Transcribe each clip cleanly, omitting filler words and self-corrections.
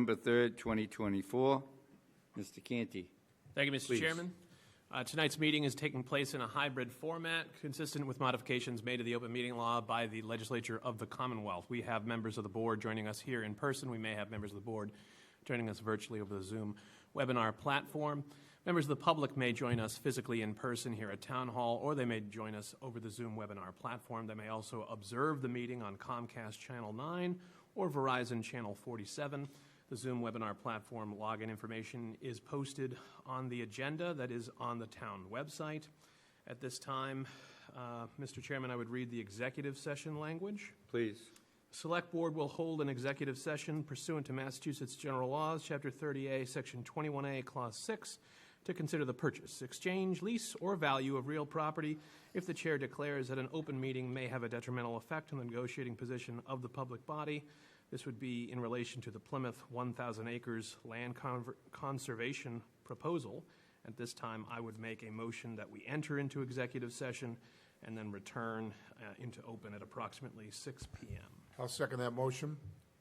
November 3rd, 2024. Mr. Canty. Thank you, Mr. Please. Chairman. Tonight's meeting is taking place in a hybrid format consistent with modifications made to the open meeting law by the legislature of the Commonwealth. We have members of the board joining us here in person. We may have members of the board joining us virtually over the Zoom webinar platform. Members of the public may join us physically in person here at Town Hall, or they may join us over the Zoom webinar platform. They may also observe the meeting on Comcast Channel 9 or Verizon Channel 47. The Zoom webinar platform login information is posted on the agenda that is on the town website. At this time, Mr. Chairman, I would read the executive session language. Please. Select Board will hold an executive session pursuant to Massachusetts General Laws, Chapter 30A, Section 21A, Clause 6, to consider the purchase, exchange, lease, or value of real property if the chair declares that an open meeting may have a detrimental effect on the negotiating position of the public body. This would be in relation to the Plymouth 1,000 acres land conservation proposal. At this time, I would make a motion that we enter into executive session and then return into open at approximately 6 p.m. I'll second that motion.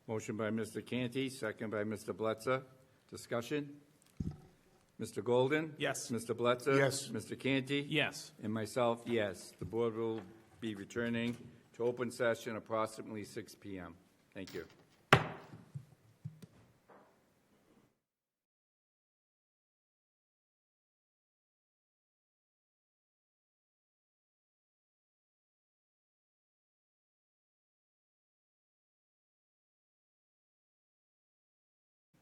Motion by Mr. Canty, second by Mr. Blitzer. Discussion? Mr. Golden? Yes. Mr. Blitzer? Yes. Mr. Canty? Yes. And myself, yes. The board will be returning to open session approximately 6 p.m. Thank you.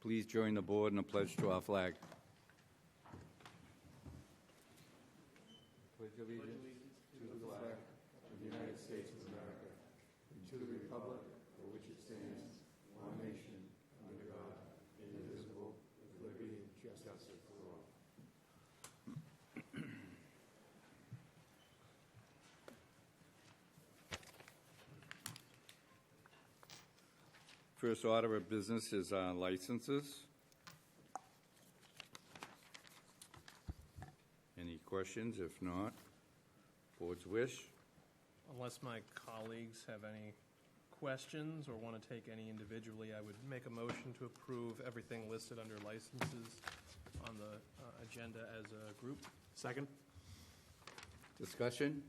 Please join the board in a pledge to our flag. Pledge allegiance to the flag of the United States of America and to the republic for which it stands, one nation, under God, indivisible, with liberty and justice for all. First order of business is licenses. Any questions? If not, board's wish. Unless my colleagues have any questions or want to take any individually, I would make a motion to approve everything listed under licenses on the agenda as a group. Second. Discussion?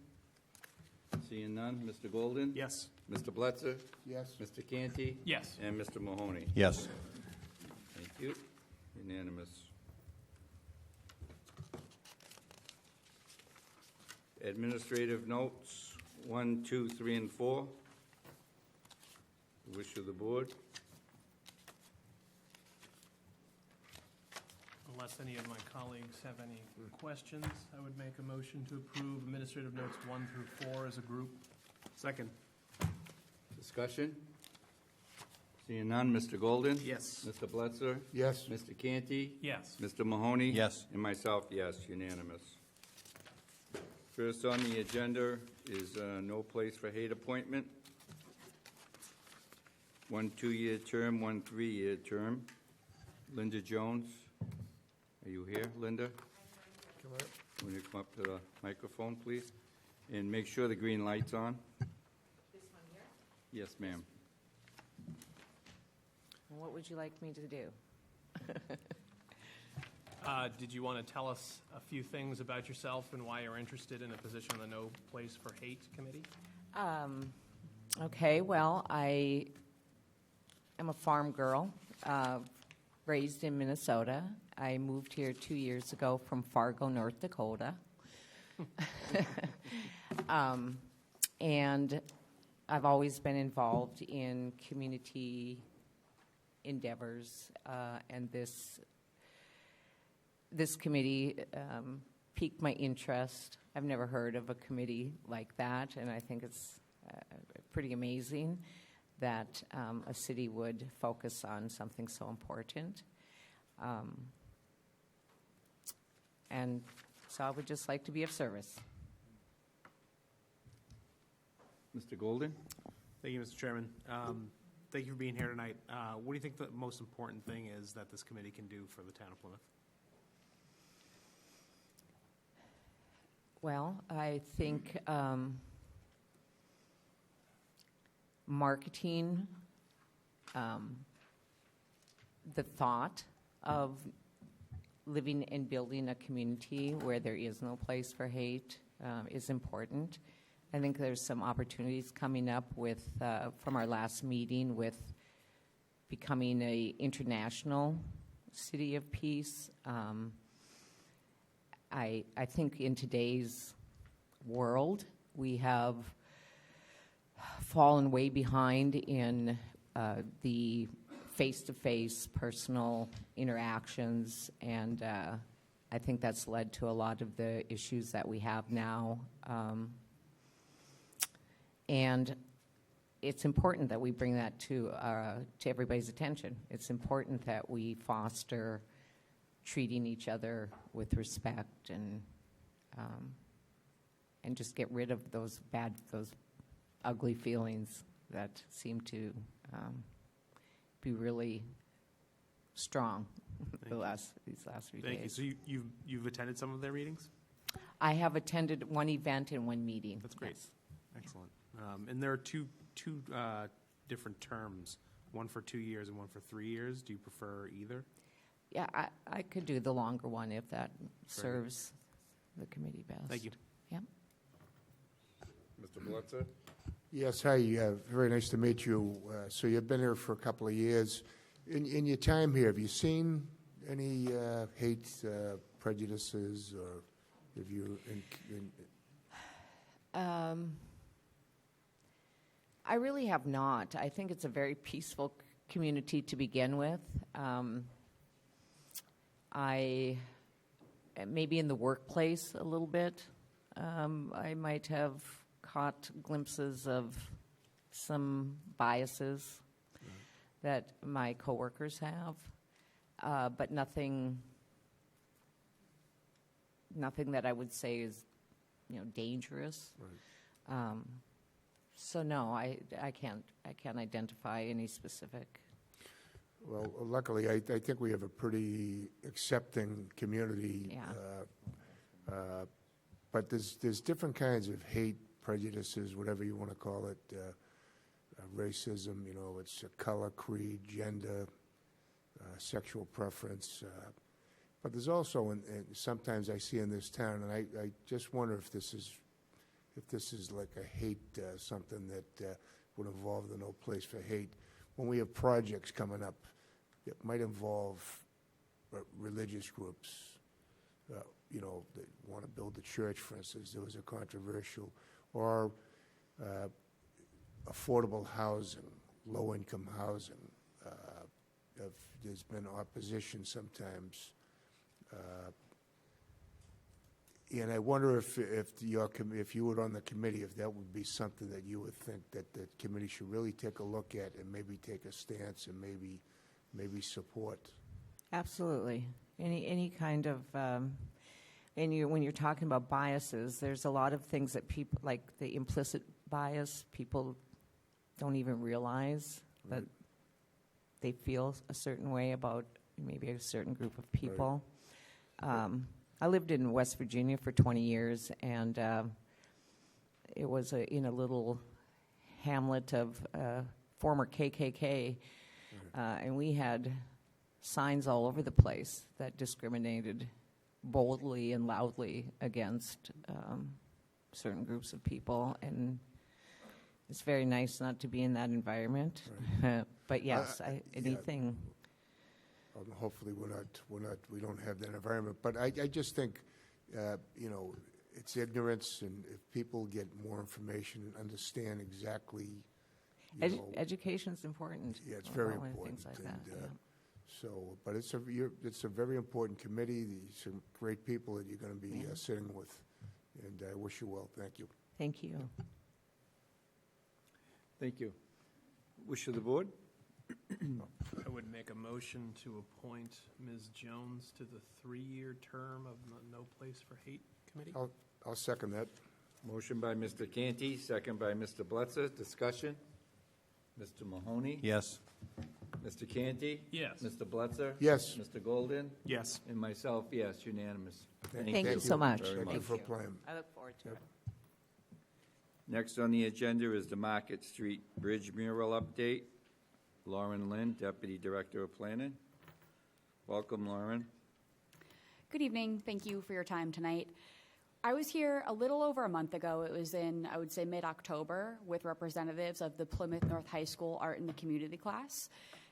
Seeing none. Mr. Golden? Yes. Mr. Blitzer? Yes. Mr. Canty? Yes. And Mr. Mahoney? Yes. Thank you. Unanimous. Administrative notes, 1, 2, 3, and 4. The wish of the board. Unless any of my colleagues have any questions, I would make a motion to approve administrative notes 1 through 4 as a group. Second. Discussion? Seeing none. Mr. Golden? Yes. Mr. Blitzer? Yes. Mr. Canty? Yes. Mr. Mahoney? Yes. And myself, yes, unanimous. First on the agenda is no place for hate appointment. 1 2-year term, 1 3-year term. Linda Jones. Are you here, Linda? Come on. Will you come up to the microphone, please? And make sure the green light's on. This one here? Yes, ma'am. What would you like me to do? Did you want to tell us a few things about yourself and why you're interested in a position on the No Place for Hate Committee? Okay, well, I am a farm girl, raised in Minnesota. I moved here 2 years ago from Fargo, North Dakota. And I've always been involved in community endeavors, and this committee piqued my interest. I've never heard of a committee like that, and I think it's pretty amazing that a city would focus on something so important. And so I would just like to be of service. Mr. Golden? Thank you, Mr. Chairman. Thank you for being here tonight. What do you think the most important thing is that this committee can do for the town of Plymouth? Well, I think marketing, the thought of living and building a community where there is no place for hate is important. I think there's some opportunities coming up with, from our last meeting, with becoming a international city of peace. I think in today's world, we have fallen way behind in the face-to-face personal interactions, and I think that's led to a lot of the issues that we have now. And it's important that we bring that to everybody's attention. It's important that we foster treating each other with respect and just get rid of those ugly feelings that seem to be really strong these last few Thank you. days. So you've attended some of their meetings? I have attended one event and one meeting. That's great. Yes. Excellent. And there are two different terms, one for 2 years and one for 3 years. Do you prefer either? Yeah, I could do the longer one if that serves the committee best. Thank you. Yeah. Mr. Blitzer? Yes, hi, very nice to meet you. So you've been here for a couple of years. In your time here, have you seen any hate, prejudices, or have you... I really have not. I think it's a very peaceful community to begin with. Maybe in the workplace a little bit, I might have caught glimpses of some biases that my coworkers have, but nothing that I would say is, dangerous. Right. So no, I can't identify any specific. Well, luckily, I think we have a pretty accepting community. Yeah. But there's different kinds of hate, prejudices, whatever you want to call it, racism, it's color, creed, gender, sexual preference. But there's also, and sometimes I see in this town, and I just wonder if this is like a hate, something that would involve the No Place for Hate. When we have projects coming up that might involve religious groups, that want to build a church, for instance, there was a controversial, or affordable housing, low-income housing. There's been opposition sometimes. And I wonder if you were on the committee, if that would be something that you would think that the committee should really take a look at and maybe take a stance and maybe support. Absolutely. Any kind of, when you're talking about biases, there's a lot of things that people, like the implicit bias, people don't even realize that they feel a certain way about maybe a certain group of people. I lived in West Virginia for 20 years, and it was in a little hamlet of former KKK, and we had signs all over the place that discriminated boldly and loudly against certain groups of people, and it's very nice not to be in that environment. But yes, anything. Hopefully we don't have that environment. But I just think, it's ignorance, and if people get more information and understand exactly, Education's important. Yeah, it's very and important. Things like that. Yeah. So, but it's a very important committee. These are great people that you're going to be sitting with, and I wish you well. Thank you. Thank you. Thank you. Wish of the board? I would make a motion to appoint Ms. Jones to the 3-year term of the No Place for Hate Committee. I'll second that. Motion by Mr. Canty, second by Mr. Blitzer. Discussion? Mr. Mahoney? Yes. Mr. Canty? Yes. Mr. Blitzer? Yes. Mr. Golden? Yes. And myself, yes, unanimous. Thank you so much. very Thank you much. for playing. I look forward to it. Next on the agenda is the Market Street Bridge mural update. Lauren Lynn, Deputy Director of Planning. Welcome, Lauren. Good evening. Thank you for your time tonight. I was here a little over a month ago. It was in, I would say, mid-October with representatives of the Plymouth North High School Art in the Community class.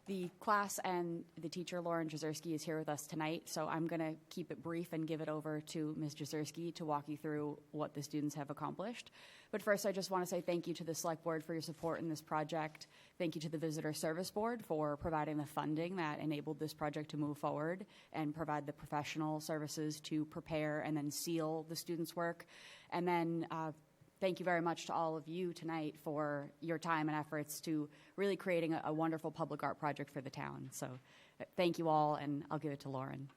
The class and the teacher, Lauren Jazerski, is here with us tonight, so I'm going to keep it brief and give it over to Ms. Jazerski to walk you through what the students have accomplished. But first, I just want to say thank you to the Select Board for your support in this project. Thank you to the Visitor Service Board for providing the funding that enabled this project to move forward and provide the professional services to prepare and then seal the students' work. And then thank you very much to all of you tonight for your time and efforts to really creating a wonderful public art project for the town. So thank you all, and I'll give it to Lauren.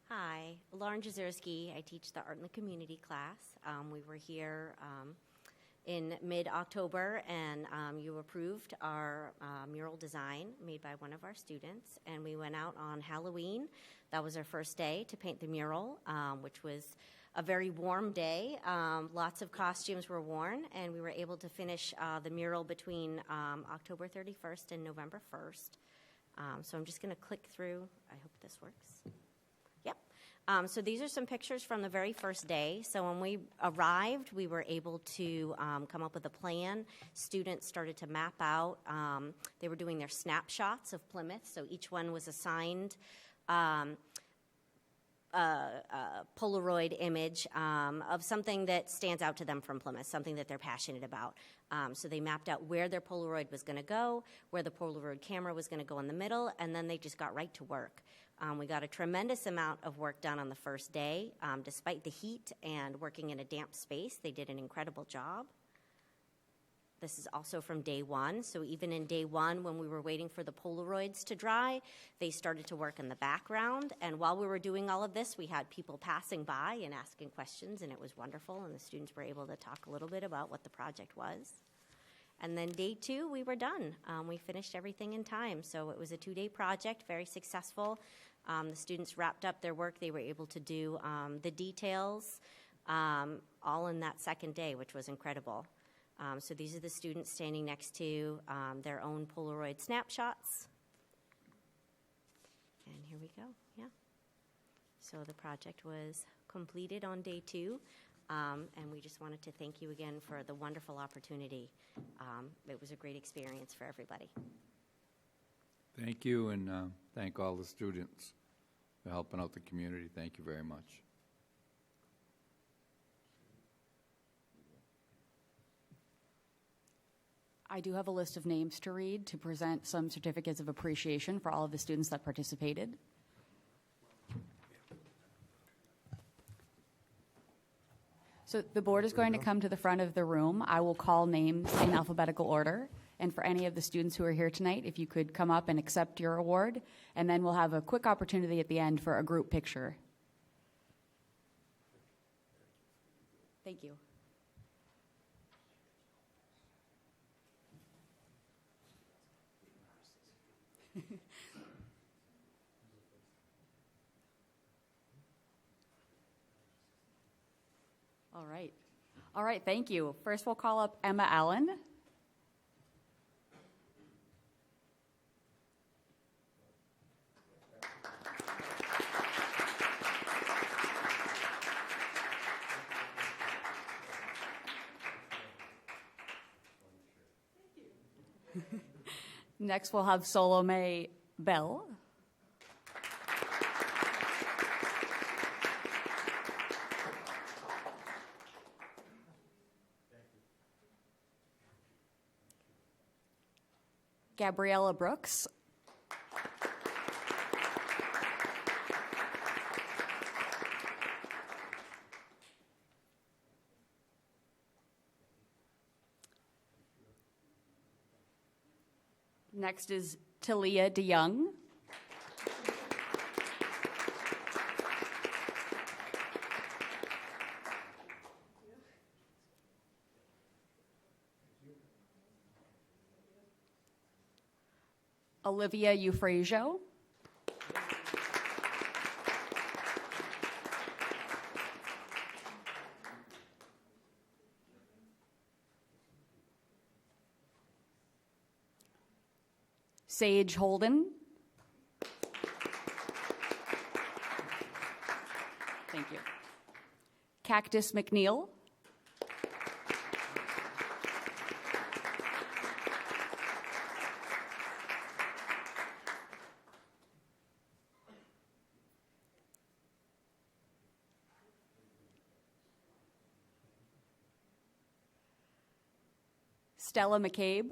Hi, Lauren Jazerski. I teach the Art in the Community class. We were here in mid-October, and you approved our mural design made by one of our students, and we went out on Halloween. That was our first day to paint the mural, which was a very warm day. Lots of costumes were worn, and we were able to finish the mural between October 31st and November 1st. So I'm just going to click through. I hope this works. So these are some pictures from the very first day. So when we arrived, we were able to come up with a plan. Students started to map out. They were doing their snapshots of Plymouth. So each one was assigned a Polaroid image of something that stands out to them from Plymouth, something that they're passionate about. So they mapped out where their Polaroid was going to go, where the Polaroid camera was going to go in the middle, and then they just got right to work. We got a tremendous amount of work done on the first day. Despite the heat and working in a damp space, they did an incredible job. This is also from day one. So even in day one, when we were waiting for the Polaroids to dry, they started to work in the background. And while we were doing all of this, we had people passing by and asking questions, and it was wonderful. And the students were able to talk a little bit about what the project was. And then day two, we were done. We finished everything in time. So it was a 2-day project, very successful. The students wrapped up their work. They were able to do the details all in that second day, which was incredible. So these are the students standing next to their own Polaroid snapshots. And here we go, yeah. So the project was completed on day two, and we just wanted to thank you again for the wonderful opportunity. It was a great experience for everybody. Thank you, and thank all the students for helping out the community. Thank you very much. I do have a list of names to read to present some certificates of appreciation for all of the students that participated. So the board is going to come to the front of the room. I will call names in alphabetical order. And for any of the students who are here tonight, if you could come up and accept your award, and then we'll have a quick opportunity at the end for a group picture. Thank you. All right. All right, thank you. First, we'll call up Emma Allen. Next, we'll have Salome Bell. Gabriella Brooks. Next is Talia DeYoung. Olivia Eufrasio. Sage Holden. Thank you. Cactus McNeil. Stella McCabe.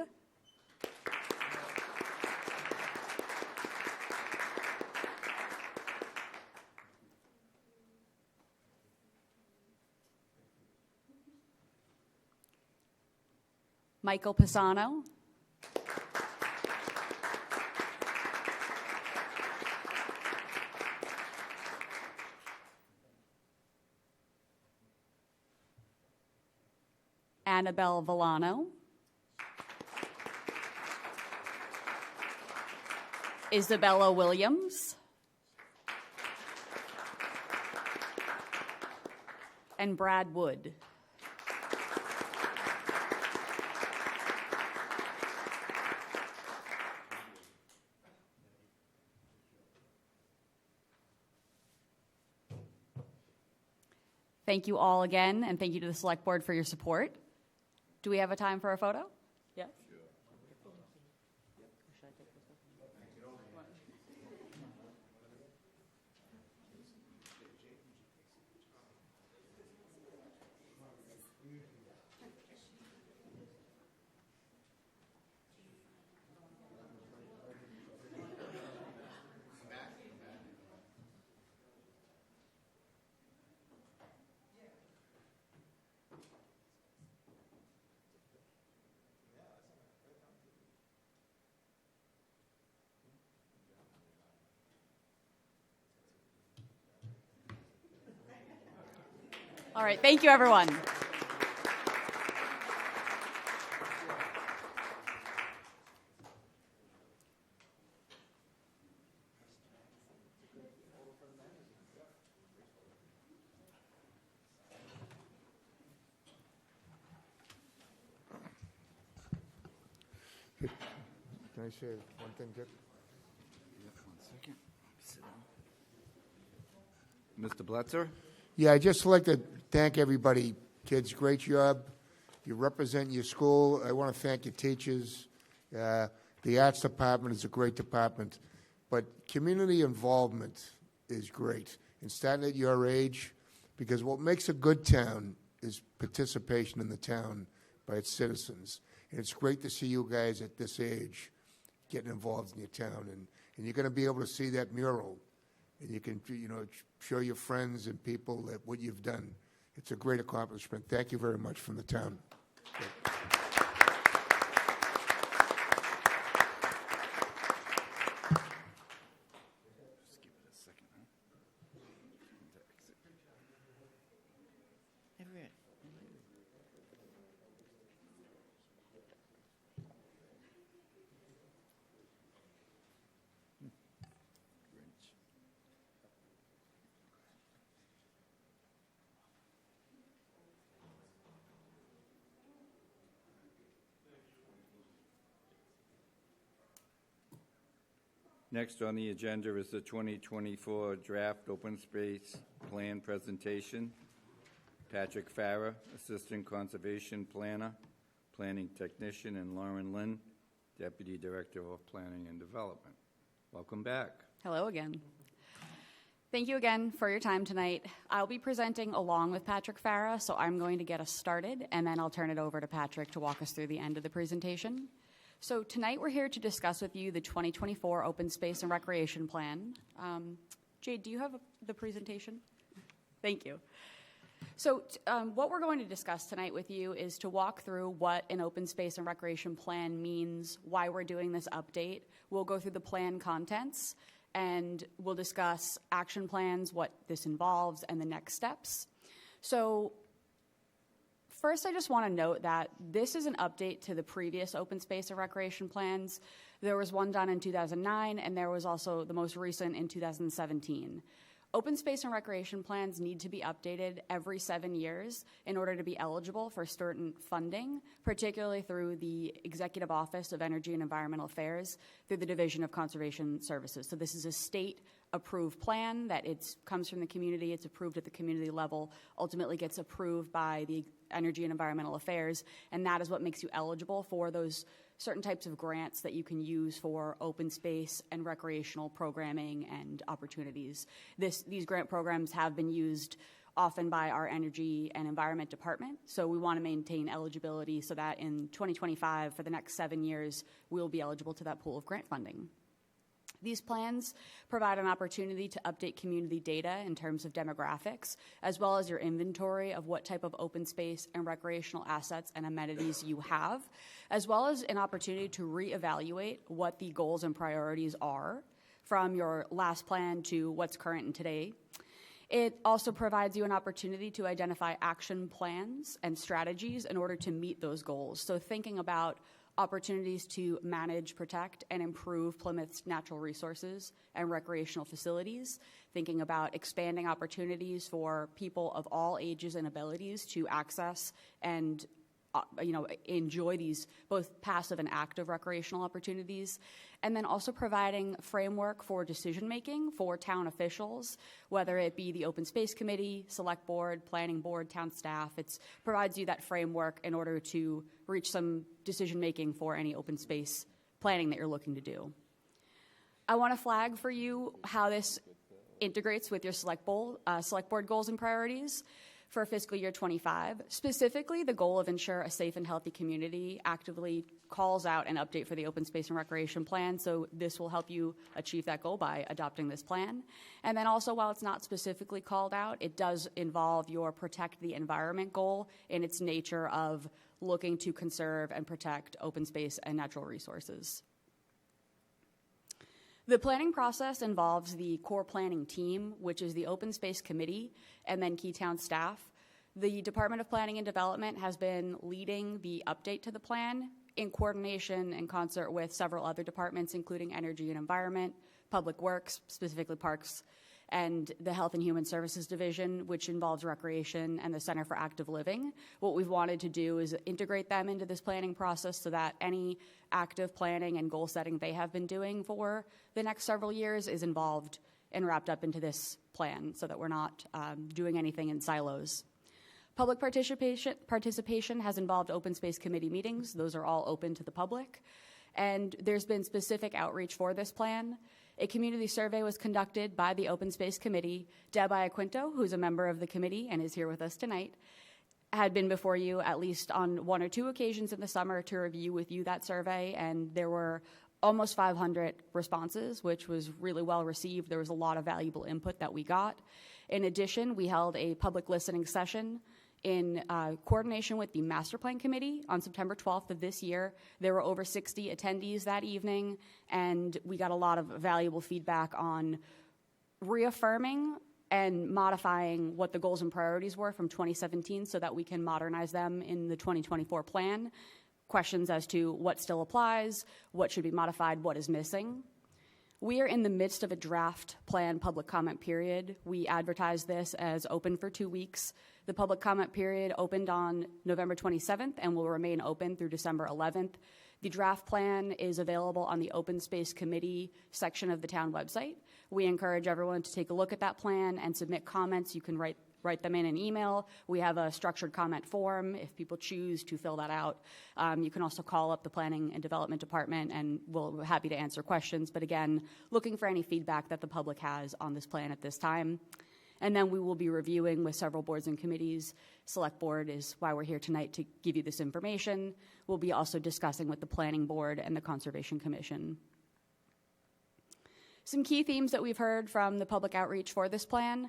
Michael Pisano. Annabelle Villano. Isabella Williams. And Brad Wood. Thank you all again, and thank you to the Select Board for your support. Do we have a time for a photo? Yes. All right, thank you, everyone. Can I say one thing, Dick? Mr. Blitzer? Yeah, I'd just like to thank everybody. Kids, great job. You represent your school. I want to thank your teachers. The arts department is a great department. But community involvement is great. And starting at your age, because what makes a good town is participation in the town by its citizens. And it's great to see you guys at this age getting involved in your town. And you're going to be able to see that mural. And you can, show your friends and people that what you've done. It's a great accomplishment. Thank you very much from the town. Next on the agenda is the 2024 Draft Open Space Plan presentation. Patrick Farah, Assistant Conservation Planner, Planning Technician, and Lauren Lynn, Deputy Director of Planning and Development. Welcome back. Hello again. Thank you again for your time tonight. I'll be presenting along with Patrick Farah, so I'm going to get us started, and then I'll turn it over to Patrick to walk us through the end of the presentation. So tonight we're here to discuss with you the 2024 Open Space and Recreation Plan. Jade, do you have the presentation? Thank you. So what we're going to discuss tonight with you is to walk through what an open space and recreation plan means, why we're doing this update. We'll go through the plan contents, and we'll discuss action plans, what this involves, and the next steps. So first, I just want to note that this is an update to the previous open space and recreation plans. There was one done in 2009, and there was also the most recent in 2017. Open space and recreation plans need to be updated every 7 years in order to be eligible for certain funding, particularly through the Executive Office of Energy and Environmental Affairs through the Division of Conservation Services. So this is a state-approved plan that comes from the community. It's approved at the community level, ultimately gets approved by the Energy and Environmental Affairs, and that is what makes you eligible for those certain types of grants that you can use for open space and recreational programming and opportunities. These grant programs have been used often by our Energy and Environment Department, so we want to maintain eligibility so that in 2025, for the next 7 years, we'll be eligible to that pool of grant funding. These plans provide an opportunity to update community data in terms of demographics, as well as your inventory of what type of open space and recreational assets and amenities you have, as well as an opportunity to reevaluate what the goals and priorities are from your last plan to what's current and today. It also provides you an opportunity to identify action plans and strategies in order to meet those goals. So thinking about opportunities to manage, protect, and improve Plymouth's natural resources and recreational facilities, thinking about expanding opportunities for people of all ages and abilities to access and enjoy these both passive and active recreational opportunities, and then also providing framework for decision-making for town officials, whether it be the Open Space Committee, Select Board, Planning Board, town staff. It provides you that framework in order to reach some decision-making for any open space planning that you're looking to do. I want to flag for you how this integrates with your Select Board goals and priorities for fiscal year 25. Specifically, the goal of ensure a safe and healthy community actively calls out an update for the open space and recreation plan, so this will help you achieve that goal by adopting this plan. And then also, while it's not specifically called out, it does involve your protect the environment goal in its nature of looking to conserve and protect open space and natural resources. The planning process involves the core planning team, which is the Open Space Committee, and then key town staff. The Department of Planning and Development has been leading the update to the plan in coordination and concert with several other departments, including Energy and Environment, Public Works, specifically Parks, and the Health and Human Services Division, which involves recreation, and the Center for Active Living. What we've wanted to do is integrate them into this planning process so that any active planning and goal setting they have been doing for the next several years is involved and wrapped up into this plan so that we're not doing anything in silos. Public participation has involved open space committee meetings. Those are all open to the public. And there's been specific outreach for this plan. A community survey was conducted by the Open Space Committee. Deb Iaquinto, who's a member of the committee and is here with us tonight, had been before you at least on 1 or 2 occasions in the summer to review with you that survey, and there were almost 500 responses, which was really well received. There was a lot of valuable input that we got. In addition, we held a public listening session in coordination with the Master Plan Committee on September 12th of this year. There were over 60 attendees that evening, and we got a lot of valuable feedback on reaffirming and modifying what the goals and priorities were from 2017 so that we can modernize them in the 2024 plan. Questions as to what still applies, what should be modified, what is missing. We are in the midst of a draft plan public comment period. We advertised this as open for 2 weeks. The public comment period opened on November 27th and will remain open through December 11th. The draft plan is available on the Open Space Committee section of the town website. We encourage everyone to take a look at that plan and submit comments. You can write them in an email. We have a structured comment form if people choose to fill that out. You can also call up the Planning and Development Department, and we're happy to answer questions. But again, looking for any feedback that the public has on this plan at this time. And then we will be reviewing with several boards and committees. Select Board is why we're here tonight, to give you this information. We'll be also discussing with the Planning Board and the Conservation Commission. Some key themes that we've heard from the public outreach for this plan: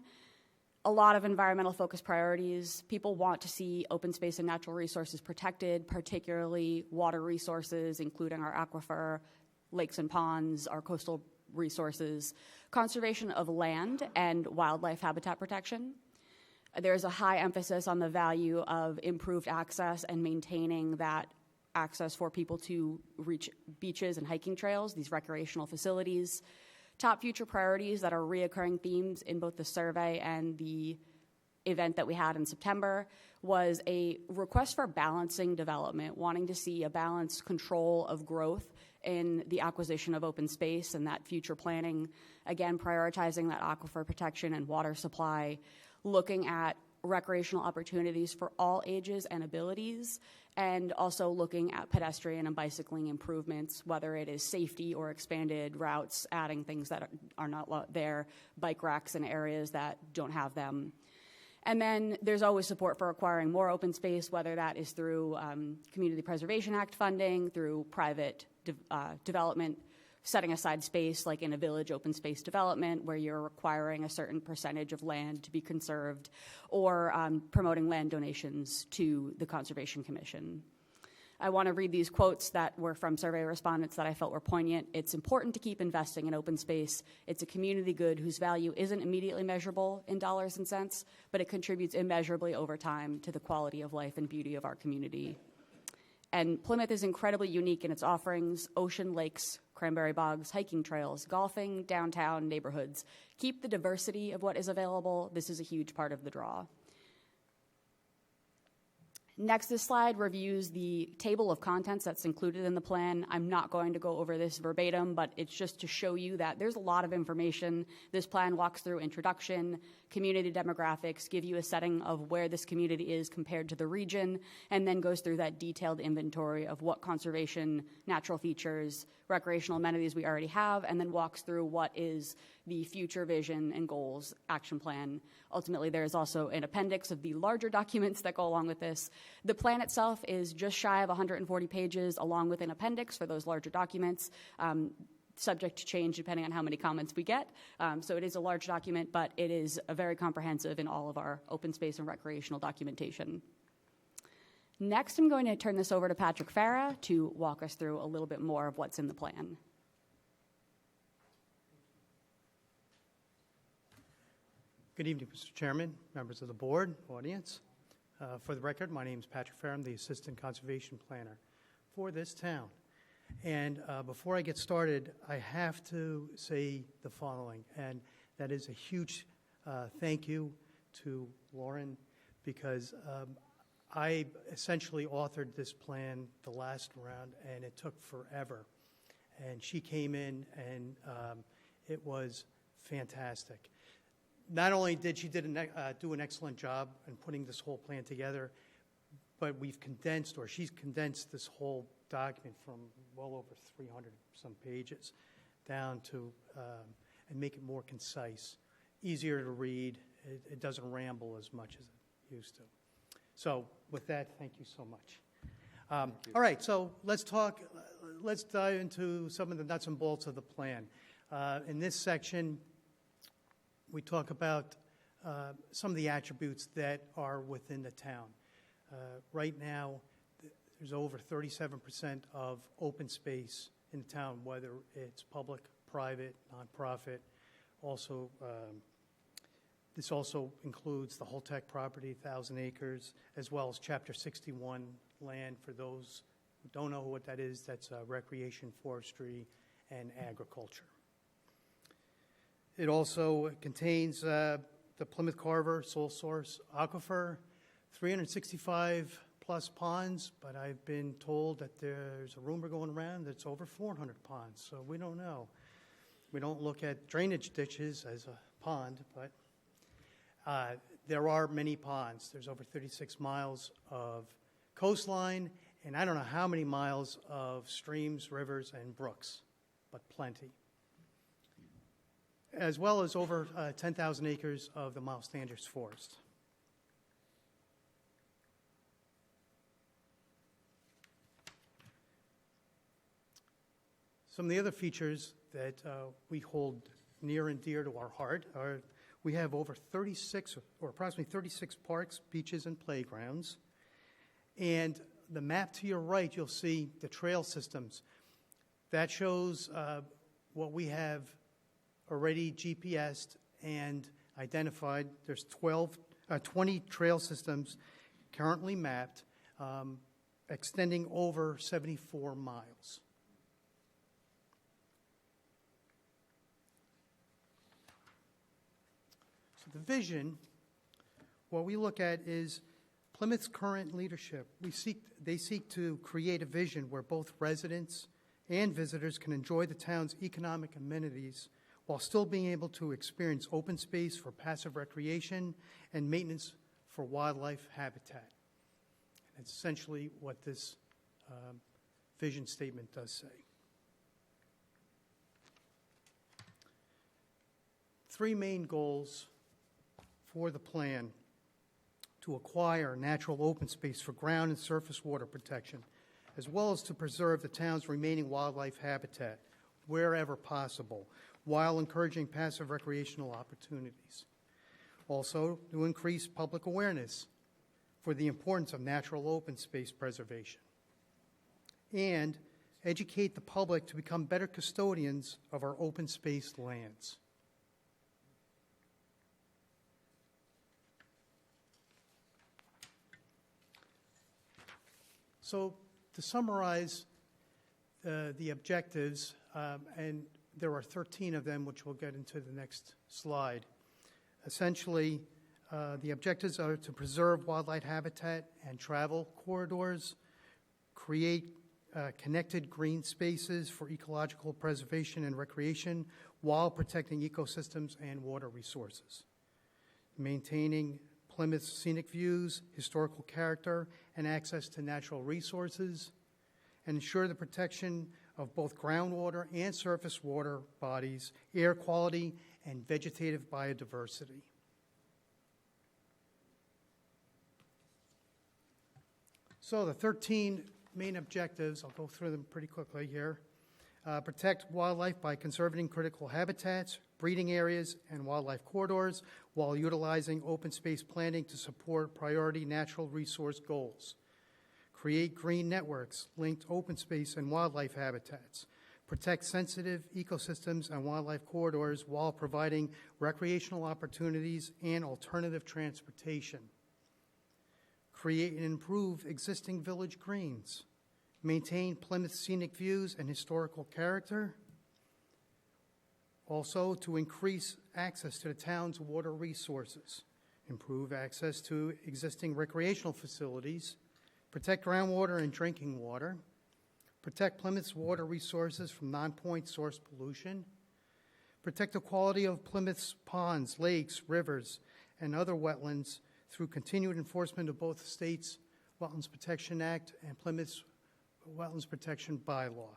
a lot of environmental focused priorities. People want to see open space and natural resources protected, particularly water resources, including our aquifer, lakes and ponds, our coastal resources, conservation of land, and wildlife habitat protection. There's a high emphasis on the value of improved access and maintaining that access for people to reach beaches and hiking trails, these recreational facilities. Top future priorities that are reoccurring themes in both the survey and the event that we had in September was a request for balancing development, wanting to see a balanced control of growth in the acquisition of open space and that future planning, again, prioritizing that aquifer protection and water supply, looking at recreational opportunities for all ages and abilities, and also looking at pedestrian and bicycling improvements, whether it is safety or expanded routes, adding things that are not there, bike racks in areas that don't have them. And then there's always support for acquiring more open space, whether that is through Community Preservation Act funding, through private development, setting aside space like in a village open space development where you're requiring a certain percentage of land to be conserved, or promoting land donations to the Conservation Commission. I want to read these quotes that were from survey respondents that I felt were poignant. It's important to keep investing in open space. It's a community good whose value isn't immediately measurable in dollars and cents, but it contributes immeasurably over time to the quality of life and beauty of our community. And Plymouth is incredibly unique in its offerings: ocean, lakes, cranberry bogs, hiking trails, golfing, downtown neighborhoods. Keep the diversity of what is available. This is a huge part of the draw. Next, this slide reviews the table of contents that's included in the plan. I'm not going to go over this verbatim, but it's just to show you that there's a lot of information. This plan walks through introduction, community demographics, give you a setting of where this community is compared to the region, and then goes through that detailed inventory of what conservation, natural features, recreational amenities we already have, and then walks through what is the future vision and goals action plan. Ultimately, there is also an appendix of the larger documents that go along with this. The plan itself is just shy of 140 pages, along with an appendix for those larger documents, subject to change depending on how many comments we get. So it is a large document, but it is a very comprehensive in all of our open space and recreational documentation. Next, I'm going to turn this over to Patrick Farah to walk us through a little bit more of what's in the plan. Good evening, Mr. Chairman, members of the board, audience. For the record, my name is Patrick Farah. I'm the Assistant Conservation Planner for this town. And before I get started, I have to say the following, and that is a huge thank you to Lauren, because I essentially authored this plan the last round, and it took forever. And she came in, and it was fantastic. Not only did she do an excellent job in putting this whole plan together, but she's condensed this whole document from well over 300 some pages down to, and make it more concise, easier to read. It doesn't ramble as much as it used to. So with that, thank you so much. All right, so let's dive into some of the nuts and bolts of the plan. In this section, we talk about some of the attributes that are within the town. Right now, there's over 37% of open space in the town, whether it's public, private, nonprofit. Also, this also includes the Holtec property, 1,000 acres, as well as Chapter 61 land. For those who don't know what that is, that's recreation, forestry, and agriculture. It also contains the Plymouth Carver sole source aquifer, 365 plus ponds, but I've been told that there's a rumor going around that it's over 400 ponds, so we don't know. We don't look at drainage ditches as a pond, but there are many ponds. There's over 36 miles of coastline, and I don't know how many miles of streams, rivers, and brooks, but plenty. As well as over 10,000 acres of the Miles Standish Forest. Some of the other features that we hold near and dear to our heart are we have over 36, or approximately 36 parks, beaches, and playgrounds. And the map to your right, you'll see the trail systems. That shows what we have already GPSed and identified. There's 20 trail systems currently mapped, extending over 74 miles. The vision, what we look at is Plymouth's current leadership. They seek to create a vision where both residents and visitors can enjoy the town's economic amenities while still being able to experience open space for passive recreation and maintenance for wildlife habitat. And it's essentially what this vision statement does say. 3 main goals for the plan: to acquire natural open space for ground and surface water protection, as well as to preserve the town's remaining wildlife habitat wherever possible, while encouraging passive recreational opportunities. Also, to increase public awareness for the importance of natural open space preservation, and educate the public to become better custodians of our open space lands. So to summarize the objectives, and there are 13 of them, which we'll get into the next slide. Essentially, the objectives are to preserve wildlife habitat and travel corridors, create connected green spaces for ecological preservation and recreation while protecting ecosystems and water resources, maintaining Plymouth's scenic views, historical character, and access to natural resources, and ensure the protection of both groundwater and surface water bodies, air quality, and vegetative biodiversity. So the 13 main objectives, I'll go through them pretty quickly here. Protect wildlife by conserving critical habitats, breeding areas, and wildlife corridors while utilizing open space planning to support priority natural resource goals. Create green networks, linked open space and wildlife habitats. Protect sensitive ecosystems and wildlife corridors while providing recreational opportunities and alternative transportation. Create and improve existing village greens. Maintain Plymouth's scenic views and historical character. Also, to increase access to the town's water resources. Improve access to existing recreational facilities. Protect groundwater and drinking water. Protect Plymouth's water resources from non-point source pollution. Protect the quality of Plymouth's ponds, lakes, rivers, and other wetlands through continued enforcement of both the state's Wetlands Protection Act and Plymouth's Wetlands Protection Bylaw.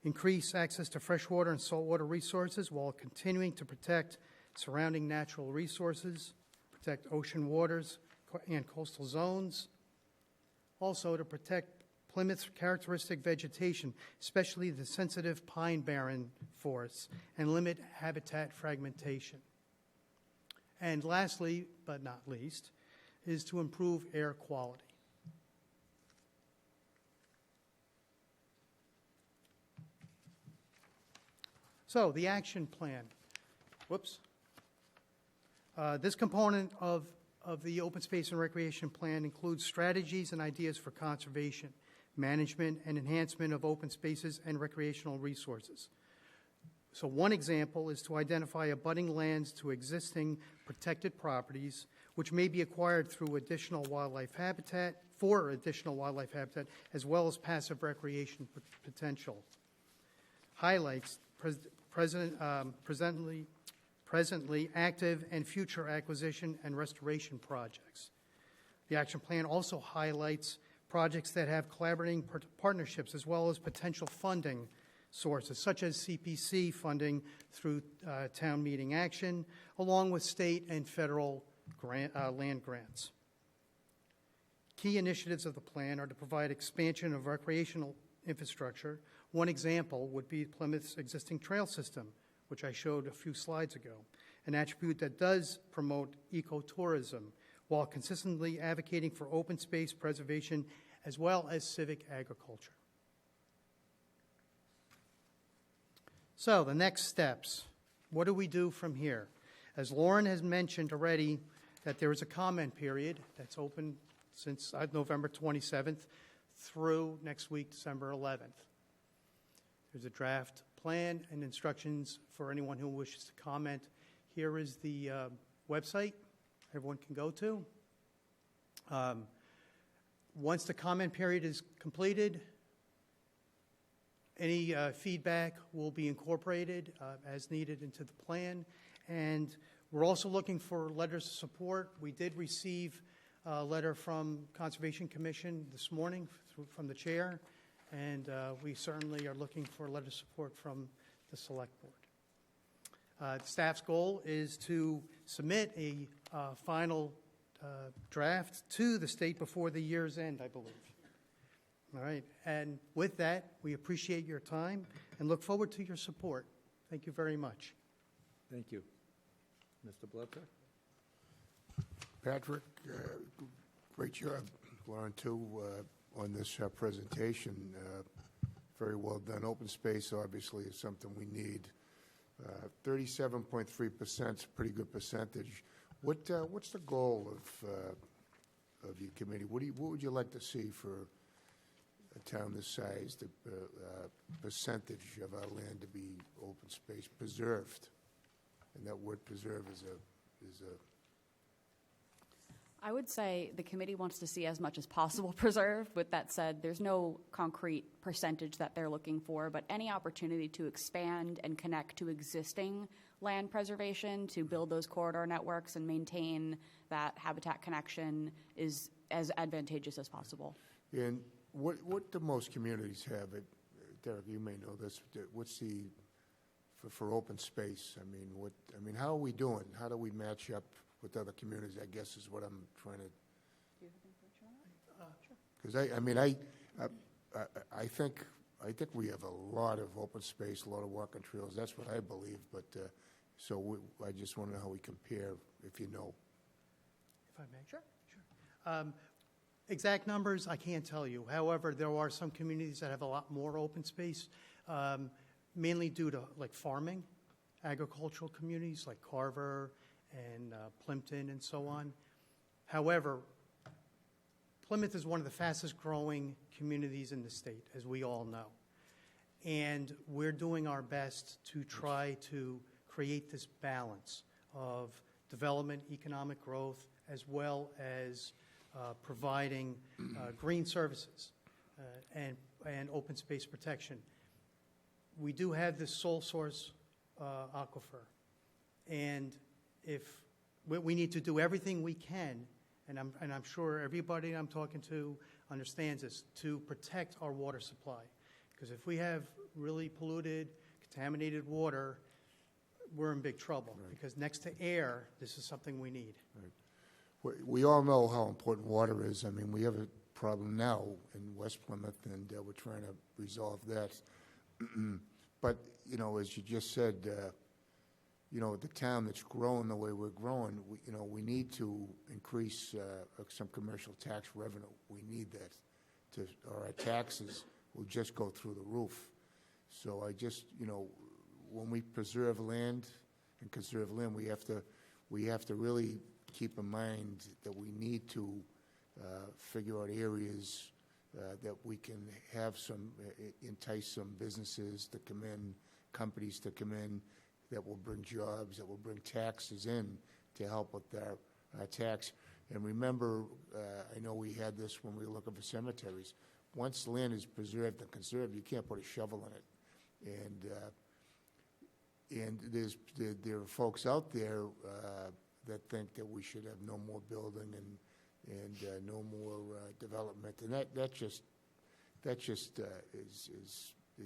Increase access to freshwater and saltwater resources while continuing to protect surrounding natural resources, protect ocean waters and coastal zones. Also, to protect Plymouth's characteristic vegetation, especially the sensitive pine barren forests, and limit habitat fragmentation. And lastly, but not least, is to improve air quality. So, the action plan. This component of the Open Space and Recreation Plan includes strategies and ideas for conservation, management, and enhancement of open spaces and recreational resources. So one example is to identify abutting lands to existing protected properties, which may be acquired through additional wildlife habitat, as well as passive recreation potential. Highlights presently active and future acquisition and restoration projects. The action plan also highlights projects that have collaborating partnerships as well as potential funding sources, such as CPC funding through town meeting action, along with state and federal land grants. Key initiatives of the plan are to provide expansion of recreational infrastructure. One example would be Plymouth's existing trail system, which I showed a few slides ago, an attribute that does promote ecotourism while consistently advocating for open space preservation as well as civic agriculture. So the next steps, what do we do from here? As Lauren has mentioned already, that there is a comment period that's open since November 27th through next week, December 11th. There's a draft plan and instructions for anyone who wishes to comment. Here is the website everyone can go to. Once the comment period is completed, any feedback will be incorporated as needed into the plan. And we're also looking for letters of support. We did receive a letter from Conservation Commission this morning from the chair, and we certainly are looking for letter of support from the Select Board. Staff's goal is to submit a final draft to the state before the year's end, I believe. All right, and with that, we appreciate your time and look forward to your support. Thank you very much. Thank you. Mr. Blitzer? Patrick, great job, Lauren, too, on this presentation. Very well done. Open space, obviously, is something we need. 37.3% is a pretty good percentage. What's the goal of your committee? What would you like to see for a town this size, the percentage of our land to be open space preserved? And that word preserve is a I would say the committee wants to see as much as possible preserved. With that said, there's no concrete percentage that they're looking for, but any opportunity to expand and connect to existing land preservation, to build those corridor networks and maintain that habitat connection is as advantageous as possible. And what do most communities have? Derek, you may know this. What's the for open space? I mean, how are we doing? How do we match up with other communities? I guess is what I'm trying to. Do you have anything? Sure. Because I think we have a lot of open space, a lot of walking trails. That's what I believe. But I just want to know how we compare, if you know. If I may. Sure. Exact numbers, I can't tell you. However, there are some communities that have a lot more open space, mainly due to like farming, agricultural communities like Carver and Plimpton and so on. However, Plymouth is one of the fastest growing communities in the state, as we all know. And we're doing our best to try to create this balance of development, economic growth, as well as providing green services and open space protection. We do have this sole source aquifer, and if we need to do everything we can, and I'm sure everybody I'm talking to understands this, to protect our water supply. Because if we have really polluted, contaminated water, we're in big trouble. Right. Because next to air, this is something we need. Right. We all know how important water is. I mean, we have a problem now in West Plymouth, and we're trying to resolve that. But, as you just said, the town that's growing the way we're growing, we need to increase some commercial tax revenue. We need that, or our taxes will just go through the roof. So I just, when we preserve land and conserve land, we have to really keep in mind that we need to figure out areas that we can have entice some businesses to come in, companies to come in, that will bring jobs, that will bring taxes in to help with our tax. And remember, I know we had this when we were looking for cemeteries. Once land is preserved and conserved, you can't put a shovel in it. And there are folks out there that think that we should have no more building and no more development, and that just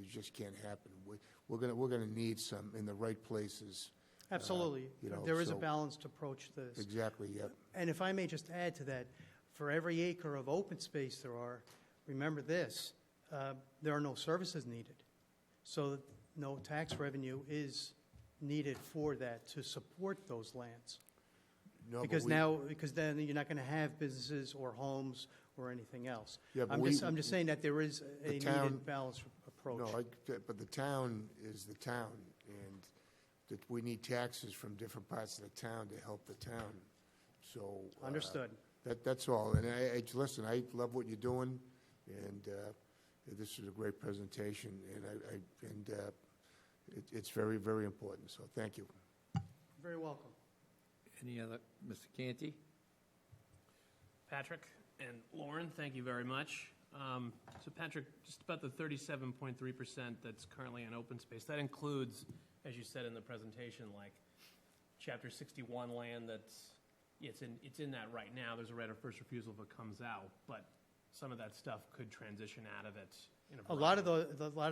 just can't happen. We're gonna need some in the right places. Absolutely. There is a balanced approach to this. Exactly. Yep. And if I may just add to that, for every acre of open space remember this: there are no services needed, so no tax revenue is needed for that to support those lands. No, because then you're not going to have businesses or homes or anything else. Yeah, but I'm just saying that there is a needed balanced approach. No, but the town is the town, and that we need taxes from different parts of the town to help the town. So Understood. That's all. And listen, I love what you're doing, and this is a great presentation, and it's very, very important. So thank you. Very welcome. Any other, Mr. Canty? Patrick and Lauren, thank you very much. So Patrick, just about the 37.3% that's currently in open space, that includes, as you said in the presentation, like Chapter 61 land it's in that right now. There's a right of first refusal if it comes out, but some of that stuff could transition out of it. A lot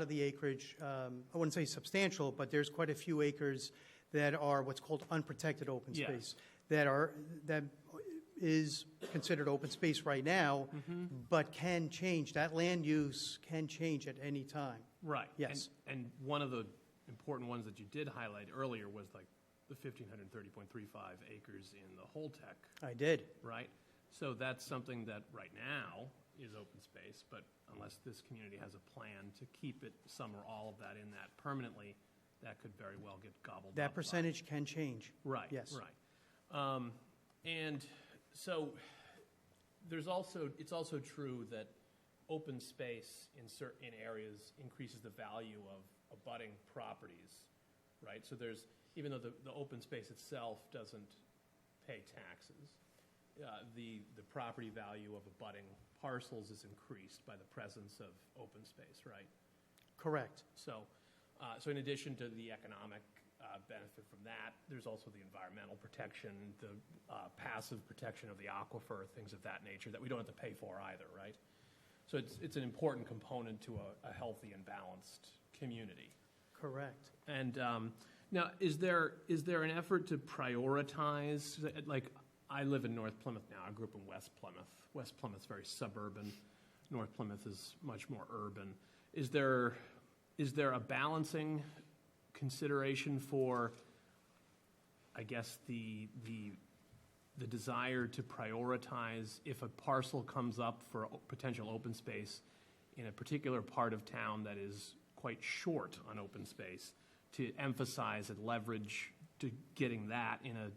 of the acreage, I wouldn't say substantial, but there's quite a few acres that are what's called unprotected open Yes. space that is considered open space right now, but can change. That land use can change at any time. Right. Yes. And one of the important ones that you did highlight earlier was like the 1,530.35 acres in the Holtec, I did. right? So that's something that right now is open space, but unless this community has a plan to keep it, some or all of that in that permanently, that could very well get gobbled up. That percentage can change. Right. Yes. Right. And so it's also true that open space in areas increases the value of abutting properties, right? So even though the open space itself doesn't pay taxes, the property value of abutting parcels is increased by the presence of open space, right? Correct. So in addition to the economic benefit from that, there's also the environmental protection, the passive protection of the aquifer, things of that nature that we don't have to pay for either, right? So it's an important component to a healthy and balanced community. Correct. And now, is there an effort to prioritize, like, I live in North Plymouth now. I grew up in West Plymouth. West Plymouth's very suburban. North Plymouth is much more urban. Is there a balancing consideration for, I guess, the desire to prioritize if a parcel comes up for potential open space in a particular part of town that is quite short on open space, to emphasize and leverage to getting that in a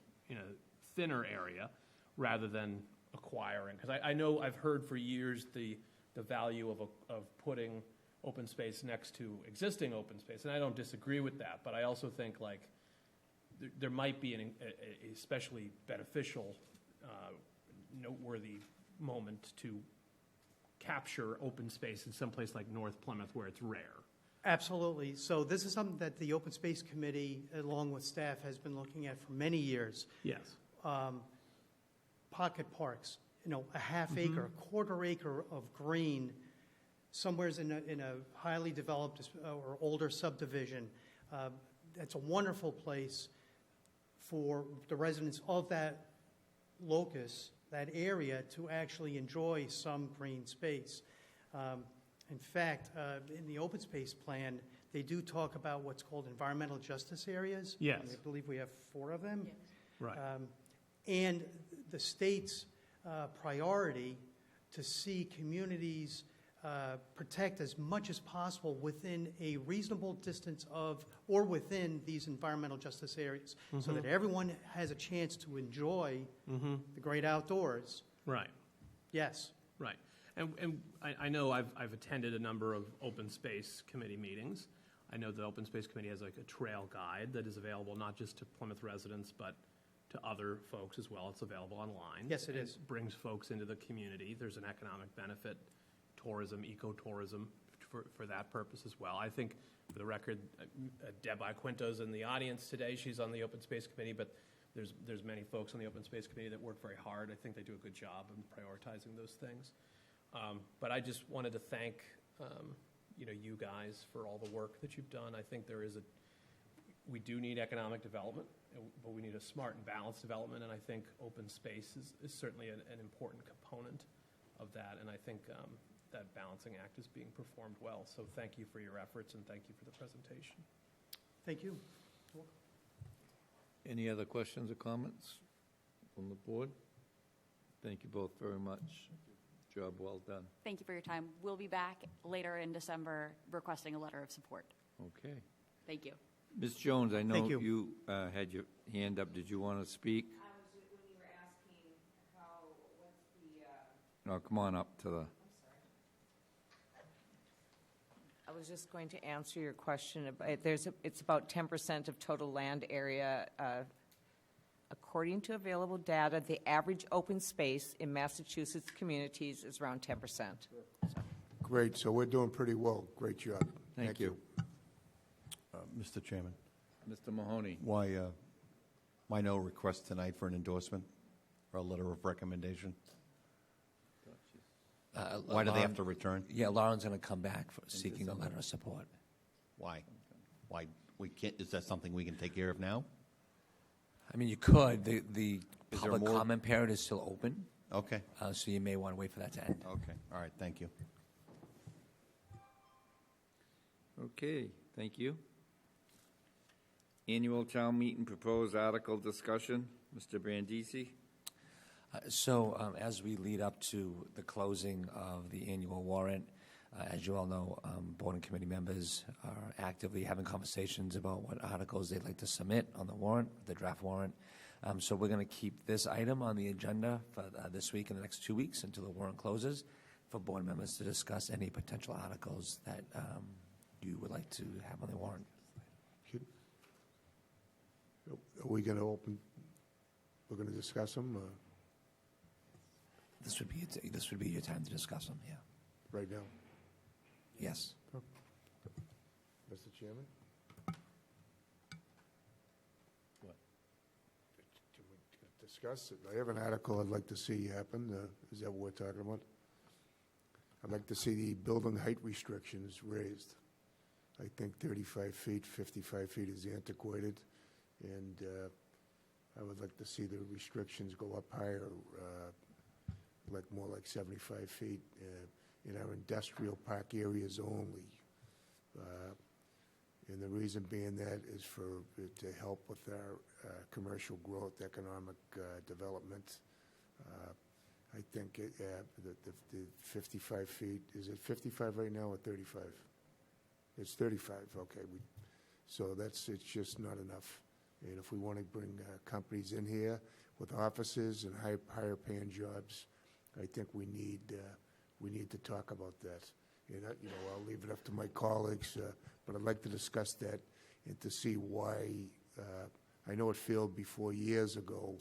thinner area rather than acquiring? Because I know I've heard for years the value of putting open space next to existing open space, and I don't disagree with that, but I also think like there might be a especially beneficial, noteworthy moment to capture open space in some place like North Plymouth where it's rare. Absolutely. So this is something that the Open Space Committee, along with staff, has been looking at for many years. Yes. Pocket parks, a half acre, a quarter acre of green, somewhere in a highly developed or older subdivision. That's a wonderful place for the residents of that locus, that area, to actually enjoy some green space. In fact, in the open space plan, they do talk about what's called environmental justice areas. Yes. I believe we have 4 of them. Yes. Right. And the state's priority to see communities protect as much as possible within a reasonable distance of, or within these environmental justice areas, so that everyone has a chance to enjoy the great outdoors. Right. Yes. Right. And I know I've attended a number of open space committee meetings. I know the open space committee has like a trail guide that is available not just to Plymouth residents, but to other folks as well. It's available online. Yes, it is. It brings folks into the community. There's an economic benefit, tourism, ecotourism for that purpose as well. I think, for the record, Deb Iquinto's in the audience today. She's on the open space committee, but there's many folks on the open space committee that work very hard. I think they do a good job in prioritizing those things. But I just wanted to thank you guys for all the work that you've done. I think we do need economic development, but we need a smart and balanced development, and I think open space is certainly an important component of that, and I think that balancing act is being performed well. So thank you for your efforts, and thank you for the presentation. Thank you. Any other questions or comments from the board? Thank you both very much. Job well done. Thank you for your time. We'll be back later in December requesting a letter of support. Okay. Thank you. Ms. Jones, I know Thank you. you had your hand up. Did you want to speak? When you were asking what's the... No, come on up to the... I was just going to answer your question. It's about 10% of total land area, according to available data, the average open space in Massachusetts communities is around 10%. Great, so we're doing pretty well. Great job. Thank you. Mr. Chairman, Mr. Mahoney. why no request tonight for an endorsement or a letter of recommendation? Why do they have to return? Yeah, Lauren's going to come back for seeking a letter of support. Why? We can't, is that something we can take care of now? I mean, you could. The Is there public more? comment period is still open, Okay, so you may want to wait for that to end. okay, all right, thank you. Okay, thank you. Annual town meeting proposed article discussion, Mr. Brandisi. So as we lead up to the closing of the annual warrant, as you all know, board and committee members are actively having conversations about what articles they'd like to submit on the warrant, the draft warrant. So we're going to keep this item on the agenda for this week and the next 2 weeks until the warrant closes for board members to discuss any potential articles that you would like to have on the warrant. Are we going to open, we're going to discuss them This would be your time to discuss them, yeah. right now? Yes. Mr. Chairman? What? Can we discuss it? I have an article I'd like to see happen. Is that what we're talking about? I'd like to see the building height restrictions raised. I think 35 feet, 55 feet is antiquated, and I would like to see the restrictions go up higher, more like 75 feet in our industrial park areas only. And the reason being that is to help with our commercial growth, economic development. I think the 55 feet, is it 55 right now or 35? It's 35, okay. So it's just not enough. And if we want to bring companies in here with offices and higher paying jobs, I think we need to talk about that. And I'll leave it up to my colleagues, but I'd like to discuss that and to see why. I know it failed before years ago,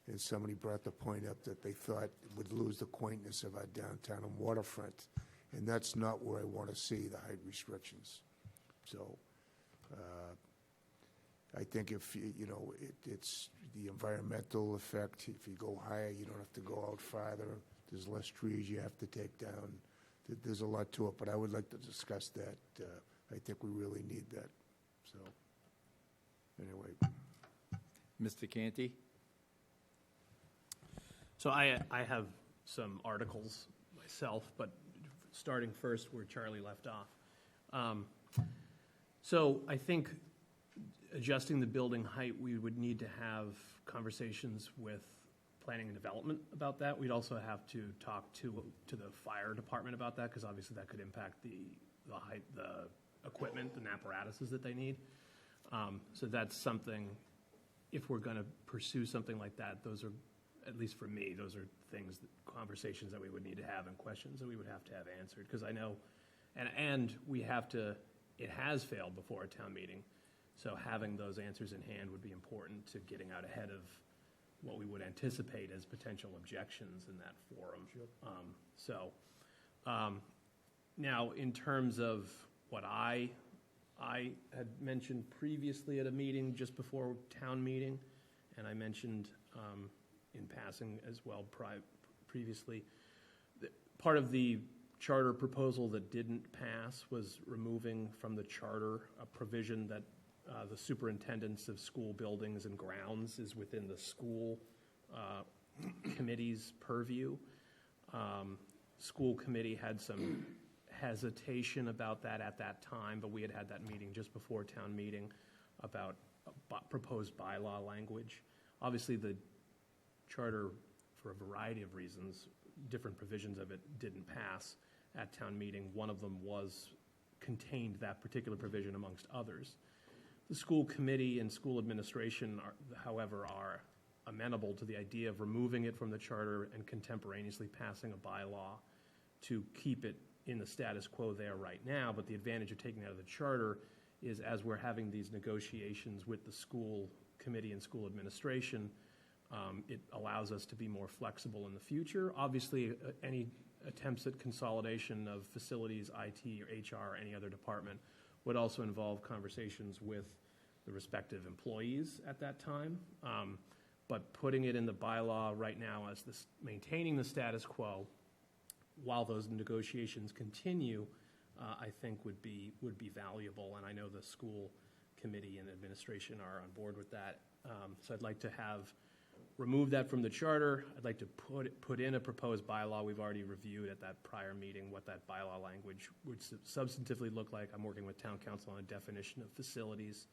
and somebody brought the point up that they thought it would lose the quaintness of our downtown and waterfront, and that's not where I want to see the height restrictions. So I think if, it's the environmental effect. If you go higher, you don't have to go out farther. There's less trees you have to take down. There's a lot to it, but I would like to discuss that. I think we really need that. So, anyway. Mr. Canty? So I have some articles myself, but starting first where Charlie left off. So I think adjusting the building height, we would need to have conversations with planning and development about that. We'd also have to talk to the fire department about that, because obviously that could impact the height, the equipment and apparatuses that they need. So that's something, if we're going to pursue something like that, those are, at least for me, those are things, conversations that we would need to have and questions that we would have to have answered. Because I know, and we have to, it has failed before a town meeting. So having those answers in hand would be important to getting out ahead of what we would anticipate as potential objections in that forum. Sure. Now, in terms of what I had mentioned previously at a meeting just before town meeting, and I mentioned in passing as well previously, part of the charter proposal that didn't pass was removing from the charter a provision that the superintendents of school buildings and grounds is within the school committee's purview. School committee had some hesitation about that at that time, but we had that meeting just before town meeting about proposed bylaw language. Obviously, the charter, for a variety of reasons, different provisions of it didn't pass at town meeting. One of them contained that particular provision amongst others. The school committee and school administration, however, are amenable to the idea of removing it from the charter and contemporaneously passing a bylaw to keep it in the status quo there right now. But the advantage of taking it out of the charter is, as we're having these negotiations with the school committee and school administration, it allows us to be more flexible in the future. Obviously, any attempts at consolidation of facilities, IT, or HR, or any other department would also involve conversations with the respective employees at that time. But putting it in the bylaw right now as this, maintaining the status quo while those negotiations continue, I think would be valuable. And I know the school committee and administration are on board with that. So I'd like to remove that from the charter. I'd like to put in a proposed bylaw. We've already reviewed at that prior meeting what that bylaw language would substantively look like. I'm working with town council on a definition of facilities,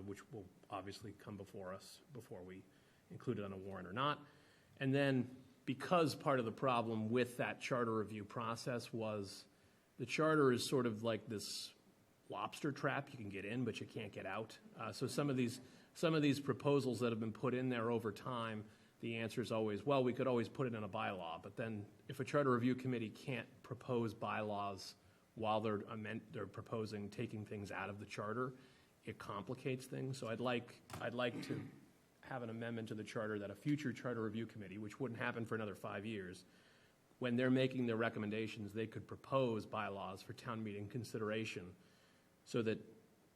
which will obviously come before us before we include it on a warrant or not. And then, because part of the problem with that charter review process was the charter is sort of like this lobster trap. You can get in, but you can't get out. So some of these proposals that have been put in there over time, the answer is always, well, we could always put it in a bylaw. But then if a charter review committee can't propose bylaws while they're proposing taking things out of the charter, it complicates things. So I'd like to have an amendment to the charter that a future charter review committee, which wouldn't happen for another 5 years, when they're making their recommendations, they could propose bylaws for town meeting consideration so that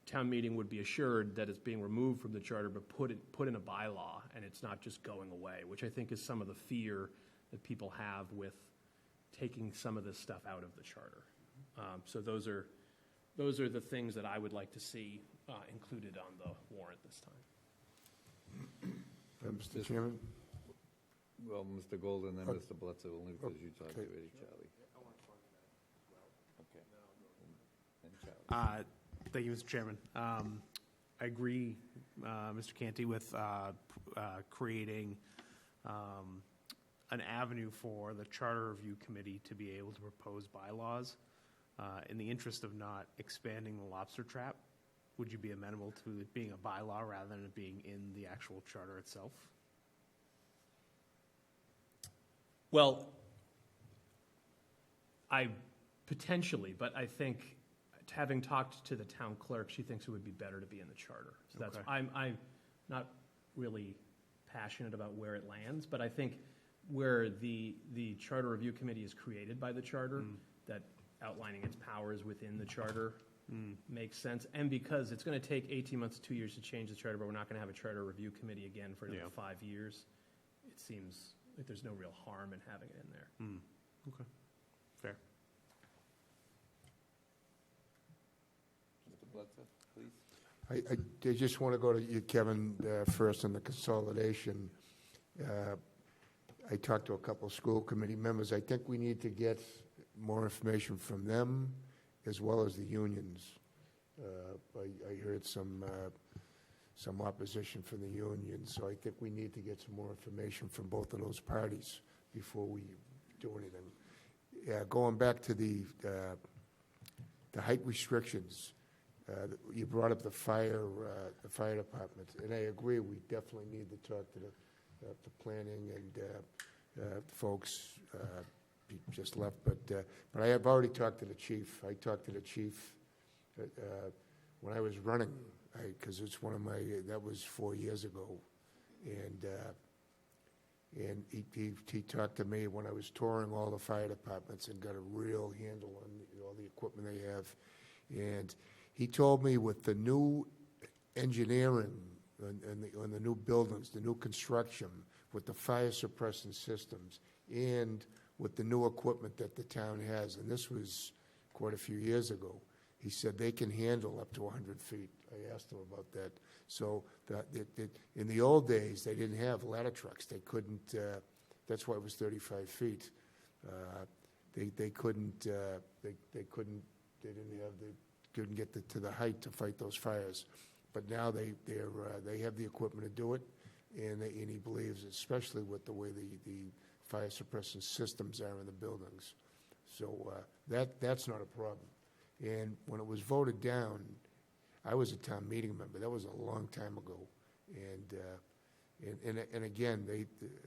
town meeting would be assured that it's being removed from the charter but put in a bylaw and it's not just going away, which I think is some of the fear that people have with taking some of this stuff out of the charter. So those are the things that I would like to see included on the warrant this time. Mr. Chairman? Well, Mr. Golden, then Mr. Blitzer, only because you talked already, Charlie. Okay. And Charlie. Thank you, Mr. Chairman. I agree, Mr. Canty, with creating an avenue for the Charter Review Committee to be able to propose bylaws. In the interest of not expanding the lobster trap, would you be amenable to it being a bylaw rather than it being in the actual charter itself? Well, potentially, but I think having talked to the town clerk, she thinks it would be better to be in the charter. So that's, Okay. I'm not really passionate about where it lands, but I think where the Charter Review Committee is created by the charter, that outlining its powers within the charter makes sense. And because it's going to take 18 months to 2 years to change the charter, but we're not going to have a Charter Review Committee again for another 5 years, it seems like there's no real harm in having it in there. Okay, fair. Mr. Blitzer, please. I just want to go to you, Kevin, first on the consolidation. I talked to a couple of school committee members. I think we need to get more information from them as well as the unions. I heard some opposition from the unions, so I think we need to get some more information from both of those parties before we do anything. Going back to the height restrictions, you brought up the fire department, and I agree. We definitely need to talk to the planning and folks. He just left, but I have already talked to the chief. I talked to the chief when I was running, because it's one of my. That was 4 years ago, and he talked to me when I was touring all the fire departments and got a real handle on all the equipment they have, and he told me with the new engineering on the new buildings, the new construction, with the fire suppressant systems, and with the new equipment that the town has, and this was quite a few years ago, he said they can handle up to 100 feet. I asked him about that. So in the old days, they didn't have ladder trucks. They couldn't, that's why it was 35 feet. They couldn't get to the height to fight those fires. But now they have the equipment to do it, and he believes, especially with the way the fire suppression systems are in the buildings. So that's not a problem. And when it was voted down, I was a town meeting member. That was a long time ago. And again,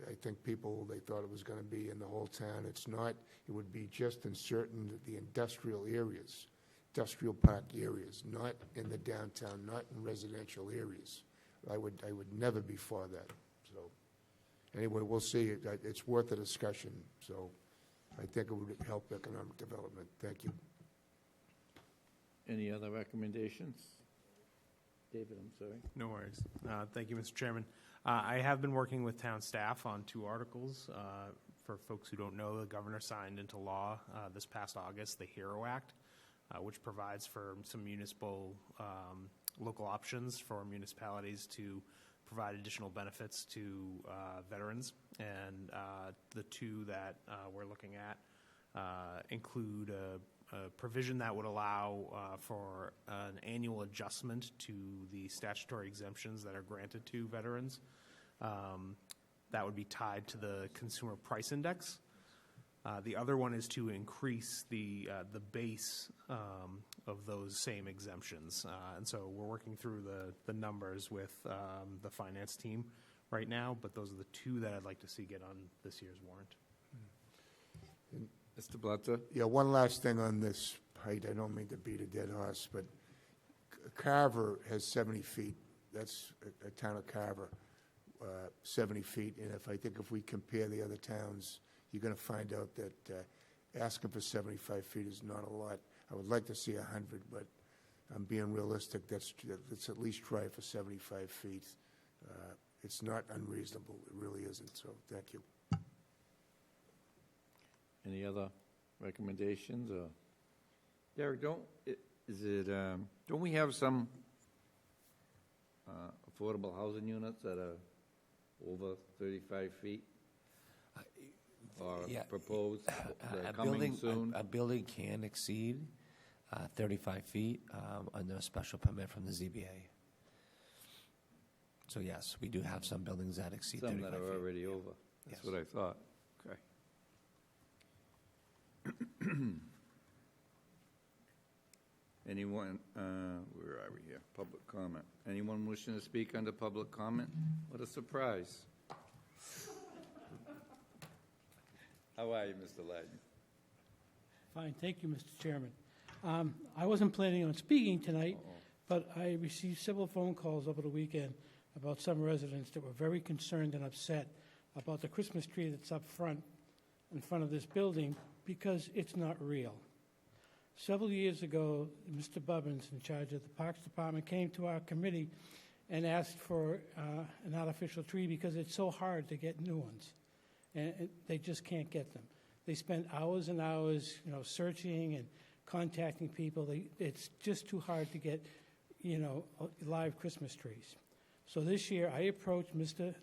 I think people, they thought it was going to be in the whole town. It's not. It would be just in certain the industrial areas, industrial park areas, not in the downtown, not in residential areas. I would never be for that. So, anyway, we'll see. It's worth a discussion, so I think it would help economic development. Thank you. Any other recommendations? David, I'm sorry. No worries. Thank you, Mr. Chairman. I have been working with town staff on 2 articles. For folks who don't know, the governor signed into law this past August the HERO Act, which provides for some municipal local options for municipalities to provide additional benefits to veterans. And the 2 that we're looking at include a provision that would allow for an annual adjustment to the statutory exemptions that are granted to veterans. That would be tied to the Consumer Price Index. The other one is to increase the base of those same exemptions. And so we're working through the numbers with the finance team right now, but those are the 2 that I'd like to see get on this year's warrant. Mr. Blutzer? Yeah, one last thing on this height. I don't mean to beat a dead horse, but Carver has 70 feet. That's a town of Carver, 70 feet. And I think if we compare the other towns, you're going to find out that asking for 75 feet is not a lot. I would like to see 100, but I'm being realistic. Let's at least try for 75 feet. It's not unreasonable. It really isn't. So thank you. Any other recommendations? Or Derek, don't we have some affordable housing units that are over 35 feet? Or proposed, they're coming soon? A building can exceed 35 feet under a special permit from the ZBA. So yes, we do have some buildings that exceed 35 feet. Some that are already over. That's what I thought. Okay. Anyone, where are we here? Public comment. Anyone wishing to speak under public comment? What a surprise. How are you, Mr. Ladden? Fine, thank you, Mr. Chairman. I wasn't planning on speaking tonight, but I received several phone calls over the weekend about some residents that were very concerned and upset about the Christmas tree that's up front, in front of this building, because it's not real. Several years ago, Mr. Bubbins, in charge of the Parks Department, came to our committee and asked for an artificial tree because it's so hard to get new ones. And they just can't get them. They spend hours and hours, searching and contacting people. It's just too hard to get, live Christmas trees. So this year, I approached Mr.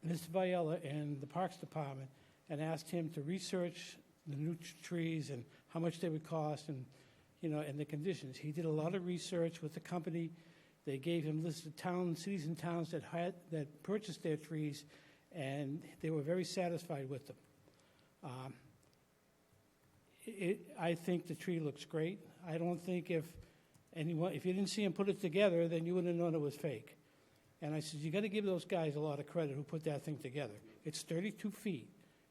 Viella and the Parks Department and asked him to research the new trees and how much they would cost and the conditions. He did a lot of research with the company. They gave him lists of cities and towns that purchased their trees, and they were very satisfied with them. I think the tree looks great. I don't think if you didn't see him put it together, then you wouldn't have known it was fake. And I said, you got to give those guys a lot of credit who put that thing together. It's 32 feet.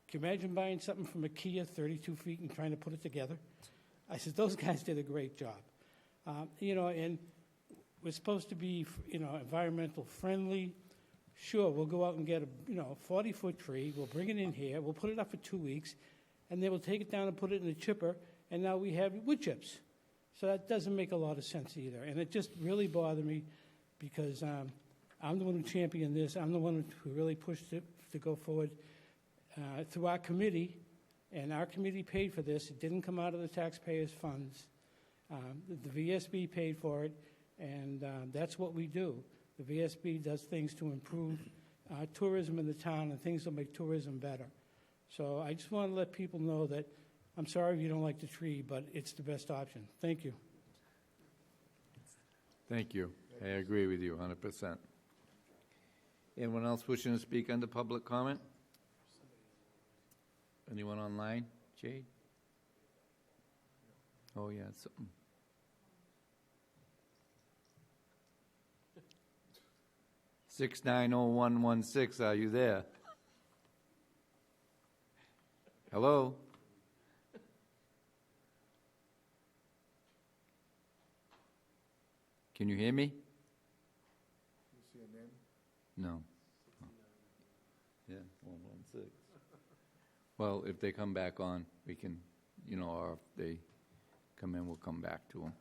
Can you imagine buying something from IKEA, 32 feet, and trying to put it together? I said, those guys did a great job. And we're supposed to be, environmental friendly. Sure, we'll go out and get a 40-foot tree. We'll bring it in here. We'll put it up for 2 weeks, and then we'll take it down and put it in the chipper, and now we have wood chips. So that doesn't make a lot of sense either. And it just really bothered me because I'm the one who championed this. I'm the one who really pushed it to go forward through our committee, and our committee paid for this. It didn't come out of the taxpayers' funds. The VSB paid for it, and that's what we do. The VSB does things to improve tourism in the town and things that make tourism better. So I just want to let people know that I'm sorry if you don't like the tree, but it's the best option. Thank you. Thank you. I agree with you 100%. Anyone else wishing to speak under public comment? Anyone online? Jade? Oh, yeah, something. Six 90116, are you there? Hello? Can you hear me? No. Yeah, 116. Well, if they come back on, we can, or if they come in, we'll come back to them.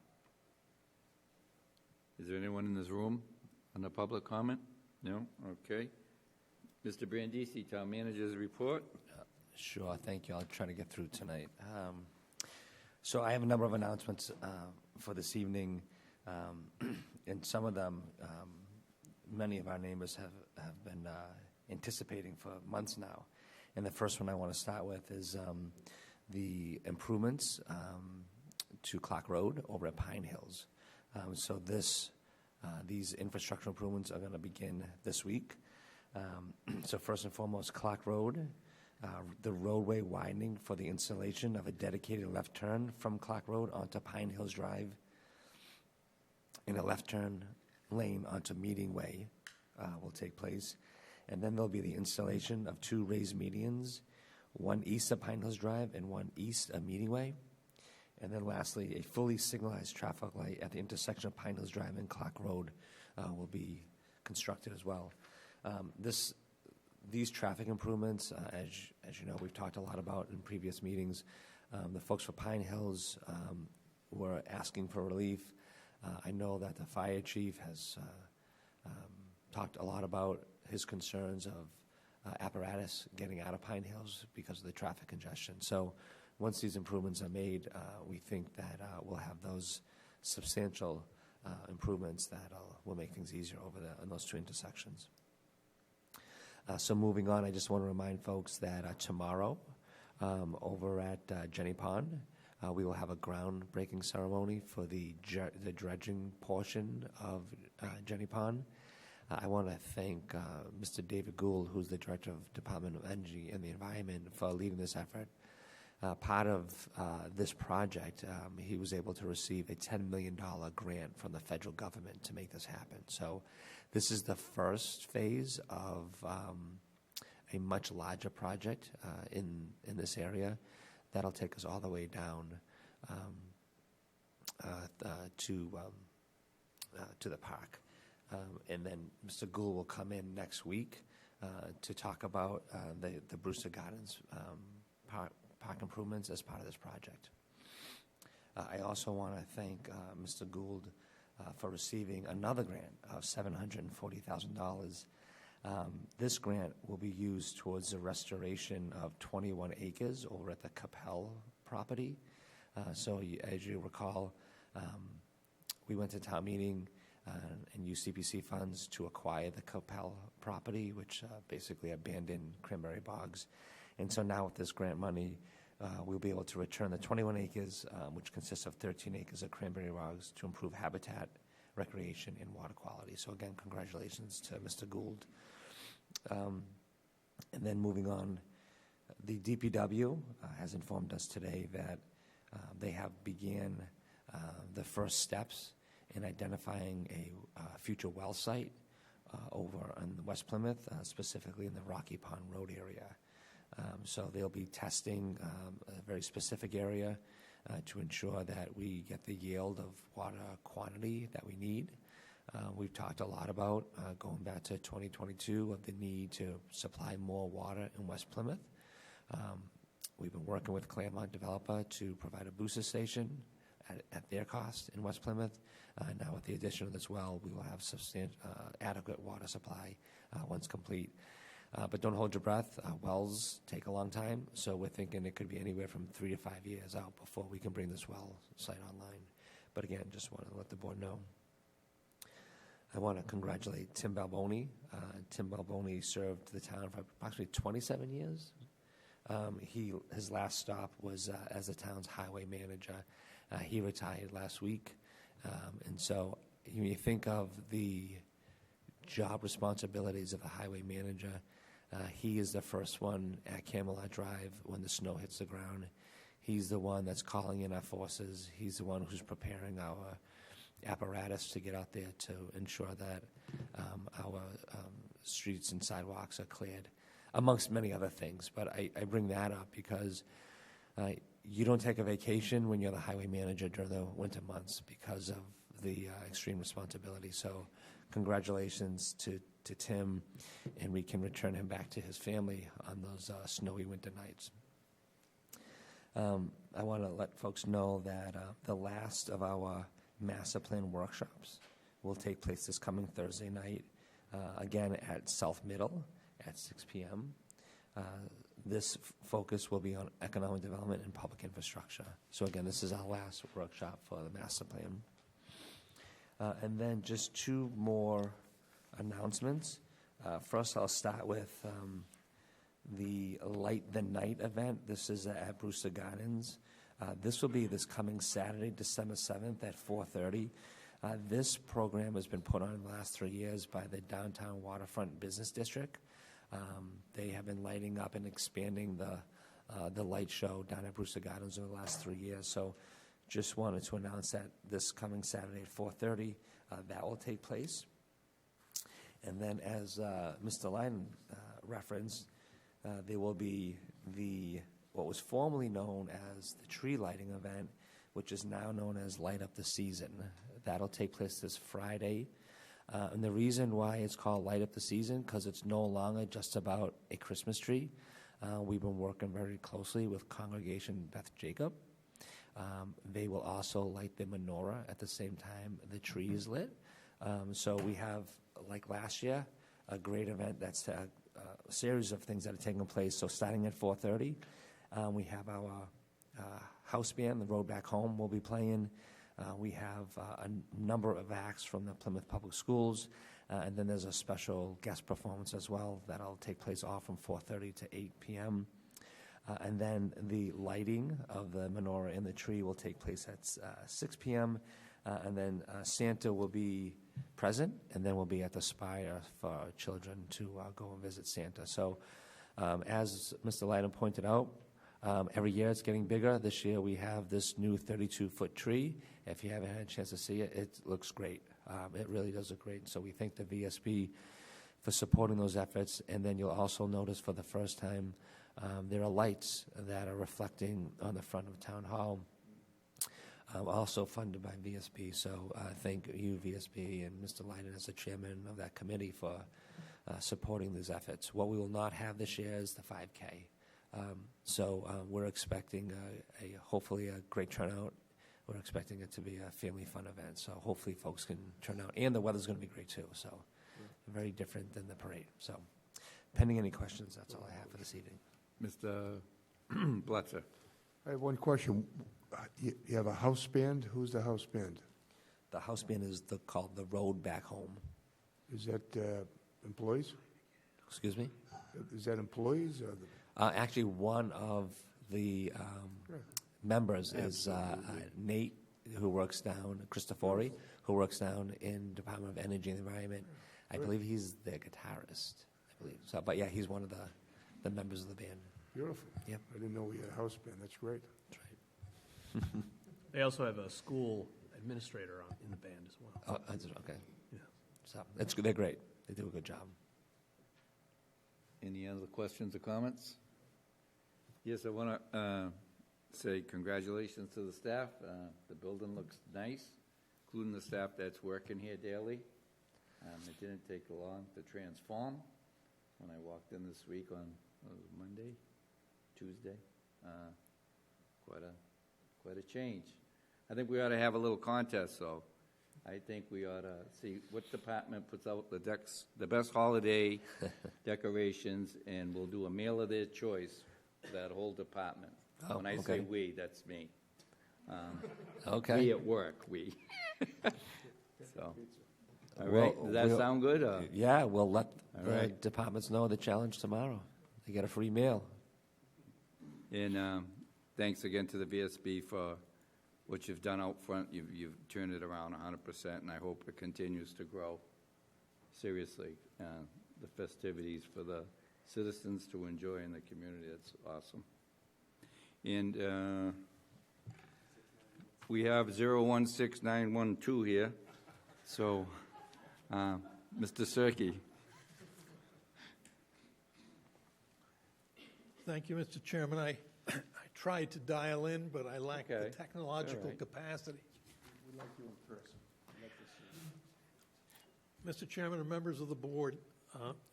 Is there anyone in this room on the public comment? No? Okay. Mr. Brandisi, Town Manager's report. Sure, thank you. I'll try to get through tonight. So I have a number of announcements for this evening, and some of them, many of our neighbors have been anticipating for months now. And the first one I want to start with is the improvements to Clark Road over at Pine Hills. So these infrastructure improvements are going to begin this week. So first and foremost, Clark Road, the roadway widening for the installation of a dedicated left turn from Clark Road onto Pine Hills Drive and a left turn lane onto Meeting Way will take place. And then there'll be the installation of 2 raised medians, one east of Pine Hills Drive and one east of Meeting Way. And then lastly, a fully signalized traffic light at the intersection of Pine Hills Drive and Clark Road will be constructed as well. These traffic improvements, as you know, we've talked a lot about in previous meetings. The folks for Pine Hills were asking for relief. I know that the fire chief has talked a lot about his concerns of apparatus getting out of Pine Hills because of the traffic congestion. So once these improvements are made, we think that we'll have those substantial improvements that will make things easier over there in those 2 intersections. So moving on, I just want to remind folks that tomorrow over at Jenny Pond, we will have a groundbreaking ceremony for the dredging portion of Jenny Pond. I want to thank Mr. David Gould, who's the Director of Department of Energy and the Environment, for leading this effort. Part of this project, he was able to receive a $10 million grant from the federal government to make this happen. So this is the first phase of a much larger project in this area that'll take us all the way down to the park. And then Mr. Gould will come in next week to talk about the Brewster Gardens park improvements as part of this project. I also want to thank Mr. Gould for receiving another grant of $740,000. This grant will be used towards the restoration of 21 acres over at the Capel property. So as you recall, we went to town meeting and used CPC funds to acquire the Capel property, which basically abandoned cranberry bogs. And so now with this grant money, we'll be able to return the 21 acres, which consists of 13 acres of cranberry bogs, to improve habitat, recreation, and water quality. So again, congratulations to Mr. Gould. And then moving on, the DPW has informed us today that they have began the first steps in identifying a future well site over in West Plymouth, specifically in the Rocky Pond Road area. So they'll be testing a very specific area to ensure that we get the yield of water quantity that we need. We've talked a lot about, going back to 2022, of the need to supply more water in West Plymouth. We've been working with Claremont Developer to provide a booster station at their cost in West Plymouth. Now with the addition of this well, we will have adequate water supply once complete. But don't hold your breath. Wells take a long time, so we're thinking it could be anywhere from 3 to 5 years out before we can bring this well site online. But again, just want to let the board know. I want to congratulate Tim Balboni. Tim Balboni served the town for approximately 27 years. His last stop was as the town's highway manager. He retired last week. And so when you think of the job responsibilities of the highway manager, he is the first one at Camelot Drive when the snow hits the ground. He's the one that's calling in our forces. He's the one who's preparing our apparatus to get out there to ensure that our streets and sidewalks are cleared, amongst many other things. But I bring that up because you don't take a vacation when you're the highway manager during the winter months because of the extreme responsibility. So congratulations to Tim, and we can return him back to his family on those snowy winter nights. I want to let folks know that the last of our master plan workshops will take place this coming Thursday night, again at South Middle at 6 p.m. This focus will be on economic development and public infrastructure. So again, this is our last workshop for the master plan. And then just two more announcements. First, I'll start with the Light the Night event. This is at Brewster Gardens. This will be this coming Saturday, December 7th at 4:30. This program has been put on in the last 3 years by the Downtown Waterfront Business District. They have been lighting up and expanding the light show down at Brewster Gardens over the last 3 years. So just wanted to announce that this coming Saturday at 4:30, that will take place. And then as Mr. Lyden referenced, there will be what was formerly known as the tree lighting event, which is now known as Light Up the Season. That'll take place this Friday. And the reason why it's called Light Up the Season, because it's no longer just about a Christmas tree. We've been working very closely with Congregation Beth Jacob. They will also light the menorah at the same time the tree is lit. So we have, like last year, a great event that's a series of things that are taking place. So starting at 4:30, we have our house band, The Road Back Home, will be playing. We have a number of acts from the Plymouth Public Schools, and then there's a special guest performance as well that'll take place all from 4:30 to 8 p.m. And then the lighting of the menorah and the tree will take place at 6 p.m. And then Santa will be present, and then we'll be at the Spire for children to go and visit Santa. So as Mr. Lyden pointed out, every year it's getting bigger. This year we have this new 32-foot tree. If you haven't had a chance to see it, it looks great. It really does look great. So we thank the VSB for supporting those efforts. And then you'll also notice for the first time there are lights that are reflecting on the front of Town Hall, also funded by VSB. So thank you, VSB, and Mr. Lyden as the chairman of that committee for supporting these efforts. What we will not have this year is the 5K. So we're expecting hopefully a great turnout. We're expecting it to be a family fun event. So hopefully folks can turn out. And the weather's going to be great too. So very different than the parade. So pending any questions, that's all I have for this evening. Mr. Blitzer. I have one question. You have a house band? Who's the house band? The house band is called The Road Back Home. Is that employees? Excuse me? Is that employees? Or actually, one of the members is Nate, who works down, Cristofori, who works down in Department of Energy and Environment. I believe he's their guitarist, I believe. So, but yeah, he's one of the members of the band. Beautiful. Yep. I didn't know we had a house band. That's great. That's right. They also have a school administrator in the band as well. Oh, okay. Yeah. So they're great. They do a good job. Any other questions or comments? Yes, I want to say congratulations to the staff. The building looks nice, including the staff that's working here daily. It didn't take long to transform. When I walked in this week on Monday, Tuesday, quite a change. I think we ought to have a little contest, though. I think we ought to see what department puts out the best holiday decorations, and we'll do a meal of their choice for that whole department. Oh, when I okay. say we, that's me. Okay. We at work, we. So, all Well, right, does that sound good? Or? Yeah, we'll let All the right. departments know the challenge tomorrow. They get a free meal. And thanks again to the VSB for what you've done out front. You've turned it around 100%, and I hope it continues to grow. Seriously, the festivities for the citizens to enjoy in the community, that's awesome. And we have 016912 here. So, Mr. Serkey. Thank you, Mr. Chairman. I tried to dial in, but I lack the technological capacity. We'd like you in person. Mr. Chairman and members of the board,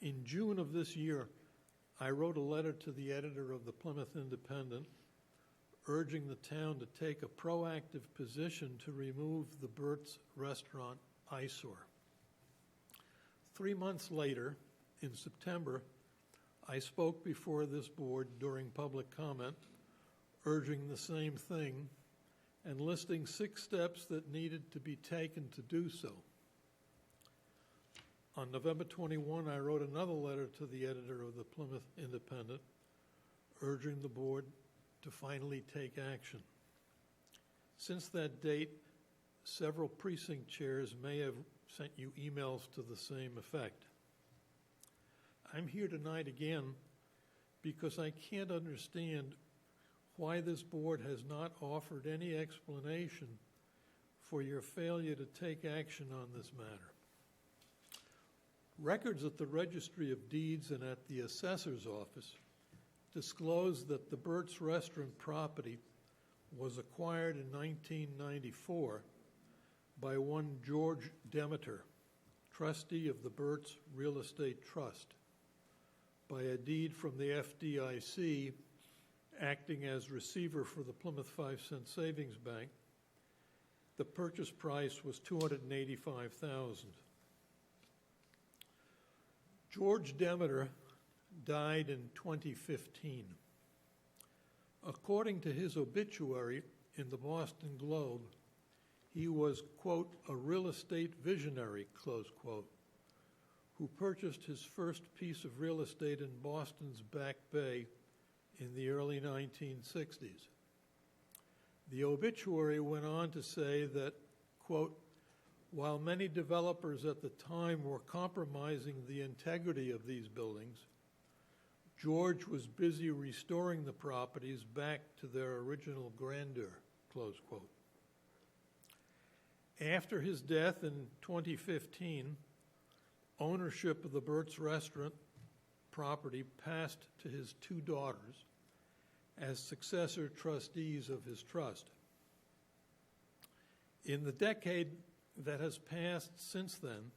in June of this year, I wrote a letter to the editor of the Plymouth Independent urging the town to take a proactive position to remove the Burt's Restaurant eyesore. 3 months later, in September, I spoke before this board during public comment, urging the same thing and listing 6 steps that needed to be taken to do so. On November 21, I wrote another letter to the editor of the Plymouth Independent, urging the board to finally take action. Since that date, several precinct chairs may have sent you emails to the same effect. I'm here tonight again because I can't understand why this board has not offered any explanation for your failure to take action on this matter. Records at the Registry of Deeds and at the Assessor's Office disclose that the Burt's Restaurant property was acquired in 1994 by one George Demeter, trustee of the Burt's Real Estate Trust, by a deed from the FDIC acting as receiver for the Plymouth 5-cent Savings Bank. The purchase price was $285,000. George Demeter died in 2015. According to his obituary in the Boston Globe, he was, quote, a real estate visionary, close quote, who purchased his first piece of real estate in Boston's Back Bay in the early 1960s. The obituary went on to say that, quote, while many developers at the time were compromising the integrity of these buildings, George was busy restoring the properties back to their original grandeur, close quote. After his death in 2015, ownership of the Burt's Restaurant property passed to his 2 daughters as successor trustees of his trust. In the decade that has passed since then,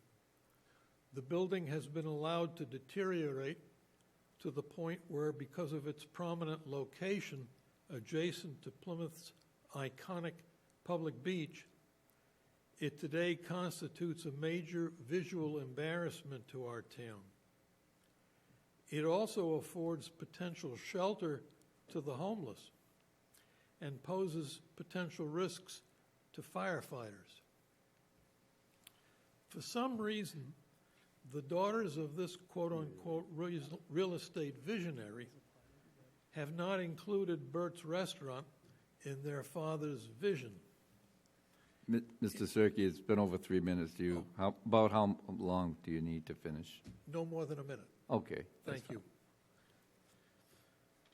the building has been allowed to deteriorate to the point where, because of its prominent location adjacent to Plymouth's iconic public beach, it today constitutes a major visual embarrassment to our town. It also affords potential shelter to the homeless and poses potential risks to firefighters. For some reason, the daughters of this quote-unquote real estate visionary have not included Burt's Restaurant in their father's vision. Mr. Cirque, it's been over 3 minutes. About how long do you need to finish? No more than a minute. Okay. Thank you.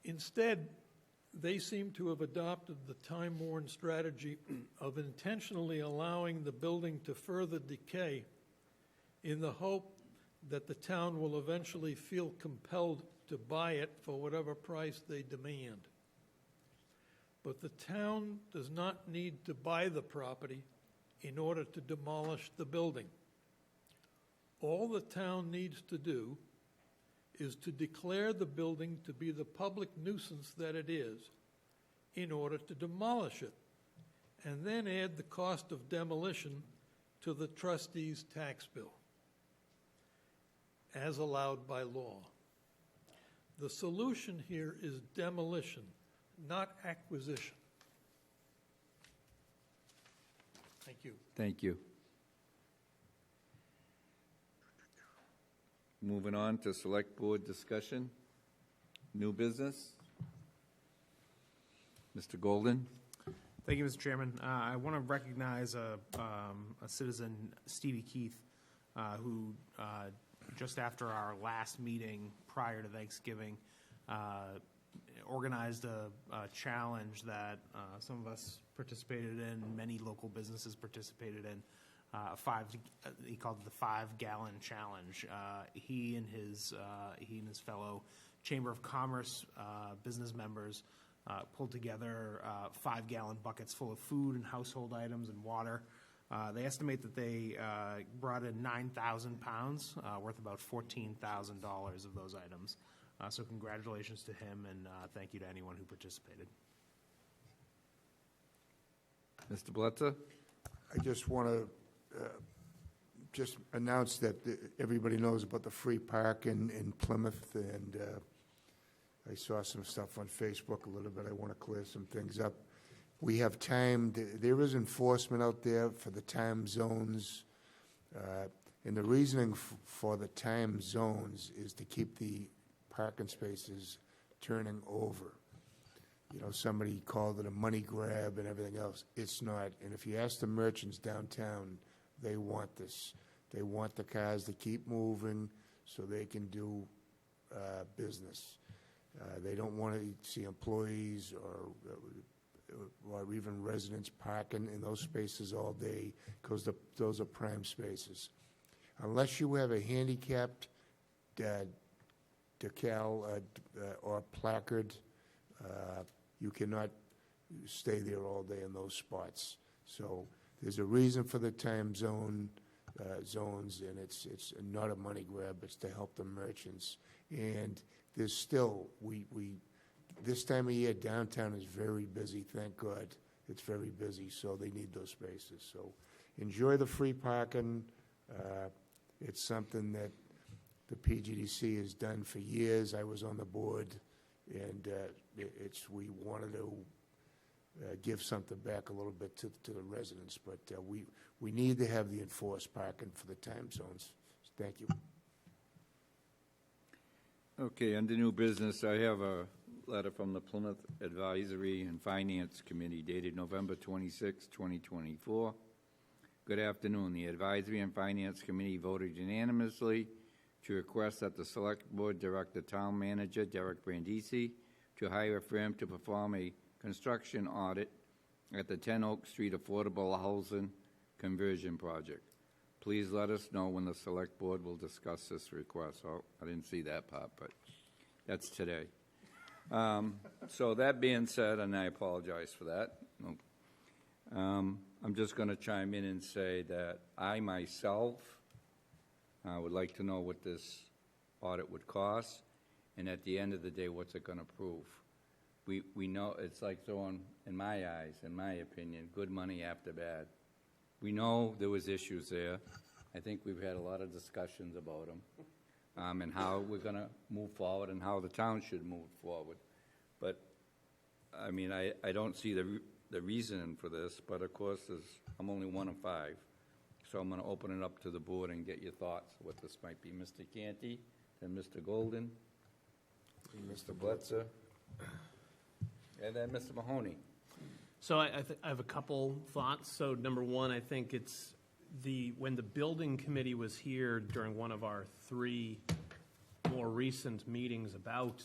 Instead, they seem to have adopted the time-worn strategy of intentionally allowing the building to further decay in the hope that the town will eventually feel compelled to buy it for whatever price they demand. But the town does not need to buy the property in order to demolish the building. All the town needs to do is to declare the building to be the public nuisance that it is in order to demolish it, and then add the cost of demolition to the trustees' tax bill, as allowed by law. The solution here is demolition, not acquisition. Thank you. Thank you. Moving on to select board discussion. New business. Mr. Golden. Thank you, Mr. Chairman. I want to recognize a citizen, Stevie Keith, who just after our last meeting prior to Thanksgiving organized a challenge that some of us participated in, many local businesses participated in. He called it the 5-gallon challenge. He and his fellow Chamber of Commerce business members pulled together 5-gallon buckets full of food and household items and water They estimate that they brought in 9,000 pounds, worth about $14,000 of those items. So congratulations to him, and thank you to anyone who participated. Mr. Blitzer? I just want to just announce that everybody knows about the free park in Plymouth, and I saw some stuff on Facebook a little bit. I want to clear some things up. We have timed, there is enforcement out there for the time zones, and the reasoning for the time zones is to keep the parking spaces turning over. You know, somebody called it a money grab and everything else. It's not. And if you ask the merchants downtown, they want this. They want the cars to keep moving so they can do business. They don't want to see employees or even residents parking in those spaces all day, because those are prime spaces. Unless you have a handicapped decal or placard, you cannot stay there all day in those spots. So there's a reason for the time zones, and it's not a money grab. It's to help the merchants. And there's still, this time of year, downtown is very busy, thank God. It's very busy, so they need those spaces. So enjoy the free parking. It's something that the PGDC has done for years. I was on the board, and we wanted to give something back a little bit to the residents, but we need to have the enforced parking for the time zones. Thank you. Okay, under new business, I have a letter from the Plymouth Advisory and Finance Committee dated November 26, 2024. Good afternoon. The Advisory and Finance Committee voted unanimously to request that the Select Board direct the Town Manager, Derek Brandisi, to hire a firm to perform a construction audit at the 10 Oak Street Affordable Housing Conversion Project. Please let us know when the Select Board will discuss this request. Oh, I didn't see that part, but that's today. So that being said, and I apologize for that, I'm just going to chime in and say that I myself would like to know what this audit would cost, and at the end of the day, what's it going to prove? We know it's like throwing, in my eyes, in my opinion, good money after bad. We know there was issues there. I think we've had a lot of discussions about them, and how we're going to move forward and how the town should move forward. But, I mean, I don't see the reason for this, but of course, I'm only one of five. So I'm going to open it up to the board and get your thoughts what this might be. Mr. Canty, then Mr. Golden, and Mr. Blitzer, and then Mr. Mahoney. So I have a couple thoughts. So number one, I think it's when the building committee was here during one of our 3 more recent meetings about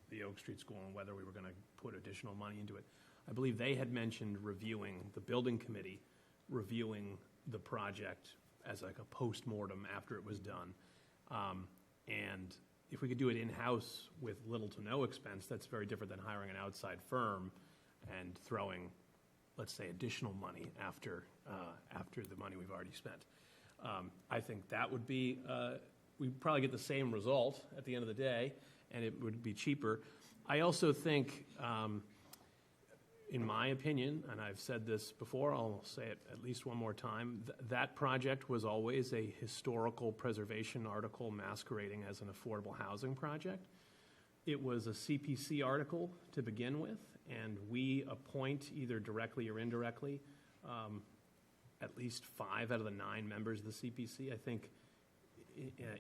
the Oak Street School and whether we were going to put additional money into it, I believe they had mentioned the building committee reviewing the project as like a post-mortem after it was done. And if we could do it in-house with little to no expense, that's very different than hiring an outside firm and throwing, let's say, additional money after the money we've already spent. I think that would be, we'd probably get the same result at the end of the day, and it would be cheaper. I also think, in my opinion, and I've said this before, I'll say it at least one more time, that project was always a historical preservation article masquerading as an affordable housing project. It was a CPC article to begin with, and we appoint either directly or indirectly at least 5 out of the 9 members of the CPC. I think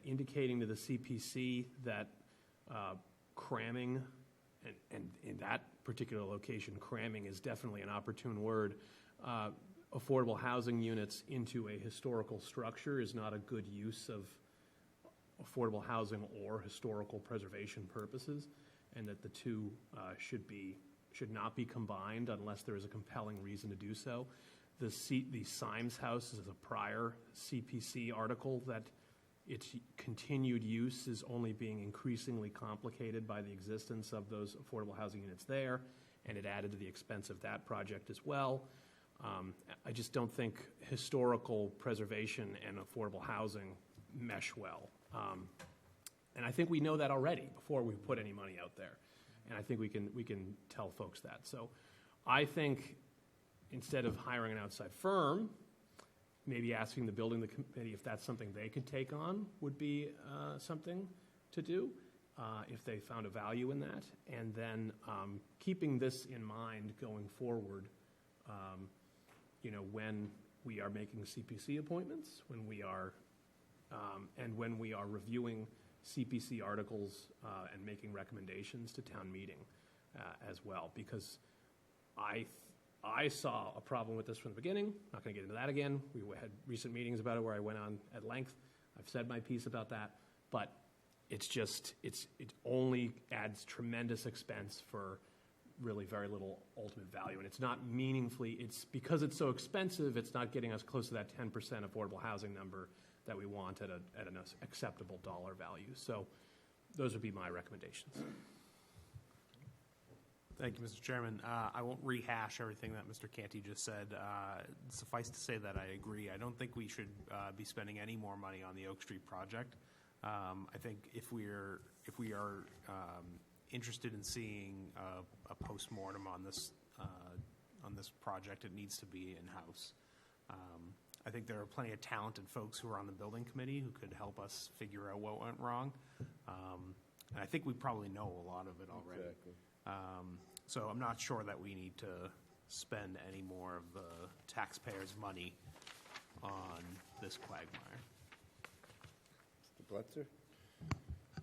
indicating to the CPC that cramming, and in that particular location, cramming is definitely an opportune word, affordable housing units into a historical structure is not a good use of affordable housing or historical preservation purposes, and that the two should not be combined unless there is a compelling reason to do so. The Symes House is a prior CPC article that its continued use is only being increasingly complicated by the existence of those affordable housing units there, and it added to the expense of that project as well. I just don't think historical preservation and affordable housing mesh well. And I think we know that already before we put any money out there. And I think we can tell folks that. So I think instead of hiring an outside firm, maybe asking the building committee if that's something they could take on would be something to do if they found a value in that. And then keeping this in mind going forward, when we are making CPC appointments, when we are, and when we are reviewing CPC articles and making recommendations to town meeting as well, because I saw a problem with this from the beginning. Not going to get into that again. We had recent meetings about it where I went on at length. I've said my piece about that, but it only adds tremendous expense for really very little ultimate value, and it's not meaningfully. It's because it's so expensive. It's not getting us close to that 10% affordable housing number that we want at an acceptable dollar value. So those would be my recommendations. Thank you, Mr. Chairman. I won't rehash everything that Mr. Canty just said. Suffice to say that I agree. I don't think we should be spending any more money on the Oak Street project. I think if we are interested in seeing a postmortem on this project, it needs to be in-house. I think there are plenty of talented folks who are on the building committee who could help us figure out what went wrong. And I think we probably know a lot of it already. Exactly. So I'm not sure that we need to spend any more of the taxpayers' money on this quagmire. Mr. Blitzer?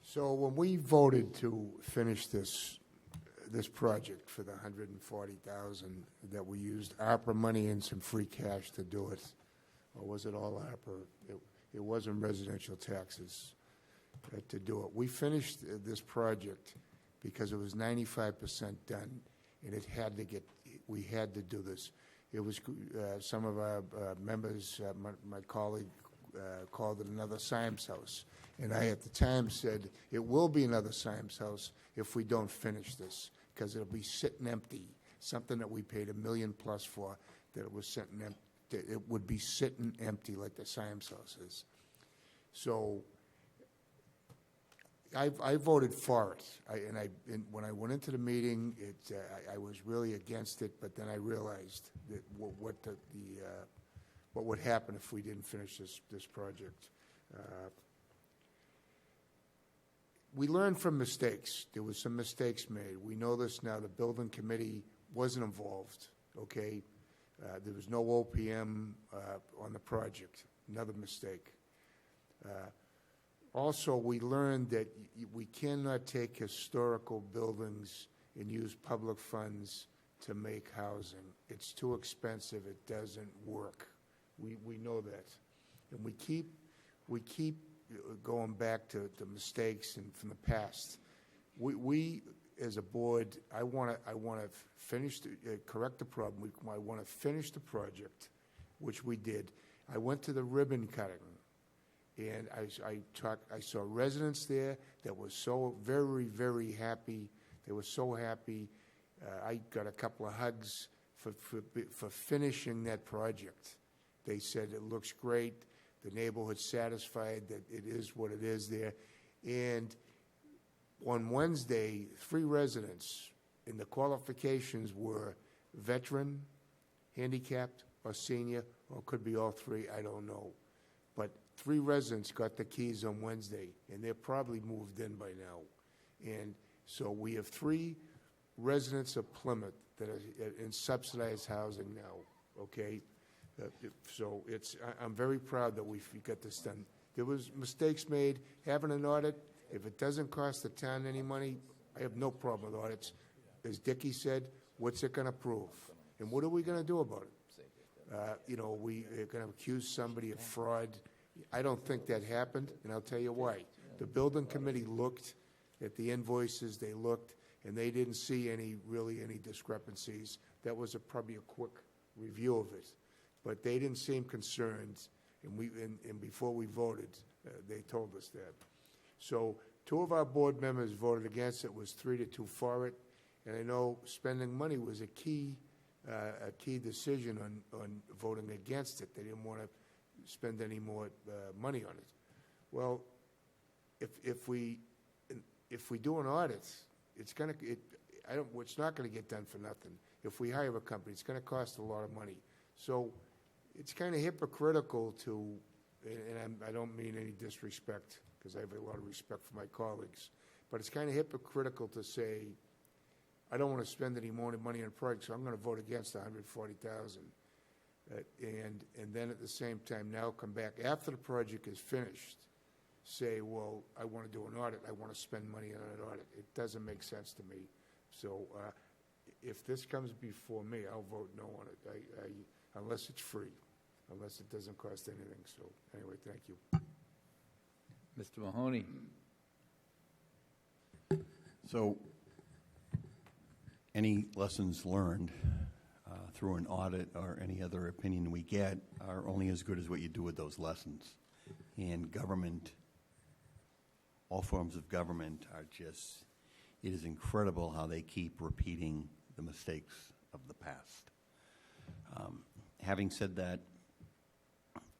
So when we voted to finish this project for the $140,000 that we used ARPA money and some free cash to do it, or was it all ARPA? It wasn't residential taxes to do it. We finished this project because it was 95% done, and we had to do this. It was, some of our members, my colleague called it another Symes house. And I, at the time, said, it will be another Symes house if we don't finish this, because it'll be sitting empty, something that we paid $1 million plus for, that it was sitting empty. It would be sitting empty like the Symes house is. So I voted for it, and when I went into the meeting, I was really against it. But then I realized that what would happen if we didn't finish this project. We learned from mistakes. There was some mistakes made. We know this now. The building committee wasn't involved. Okay, there was no OPM on the project. Another mistake. Also, we learned that we cannot take historical buildings and use public funds to make housing. It's too expensive. It doesn't work. We know that, and we keep going back to the mistakes and from the past. We as a board, I want to finish correct the problem. I want to finish the project, which we did. I went to the ribbon cutting. And I saw residents there that were so very, very happy. They were so happy. I got a couple of hugs for finishing that project. They said it looks great. The neighborhood's satisfied that it is what it is there. And on Wednesday, 3 residents, and the qualifications were veteran, handicapped, or senior, or it could be all 3, I don't know. But 3 residents got the keys on Wednesday, and they're probably moved in by now. And so we have 3 residents of Plymouth that are in subsidized housing now, okay? So I'm very proud that we got this done. There was mistakes made. Having an audit, if it doesn't cost the town any money, I have no problem with audits. As Dickie said, what's it going to prove? And what are we going to do about it? We are going to accuse somebody of fraud. I don't think that happened, and I'll tell you why. The building committee looked at the invoices, they looked, and they didn't see any discrepancies. That was probably a quick review of it. But they didn't seem concerned, and before we voted, they told us that. So 2 of our board members voted against it. It was 3-2 for it, and I know spending money was a key a key decision on voting against it. They didn't want to spend any more money on it. Well, if we do an audit, it's not going to get done for nothing. If we hire a company, it's going to cost a lot of money. So it's kind of hypocritical to, and I don't mean any disrespect, because I have a lot of respect for my colleagues, but it's kind of hypocritical to say, I don't want to spend any more money on a project, so I'm going to vote against the $140,000. And then at the same time now come back after the project is finished, say, well, I want to do an audit, I want to spend money on an audit. It doesn't make sense to me. So if this comes before me, I'll vote no on it, unless it's free, unless it doesn't cost anything. So anyway, thank you. Mr. Mahoney? So, any lessons learned through an audit or any other opinion we get are only as good as what you do with those lessons. And government, all forms of government are just, it is incredible how they keep repeating the mistakes of the past. Having said that,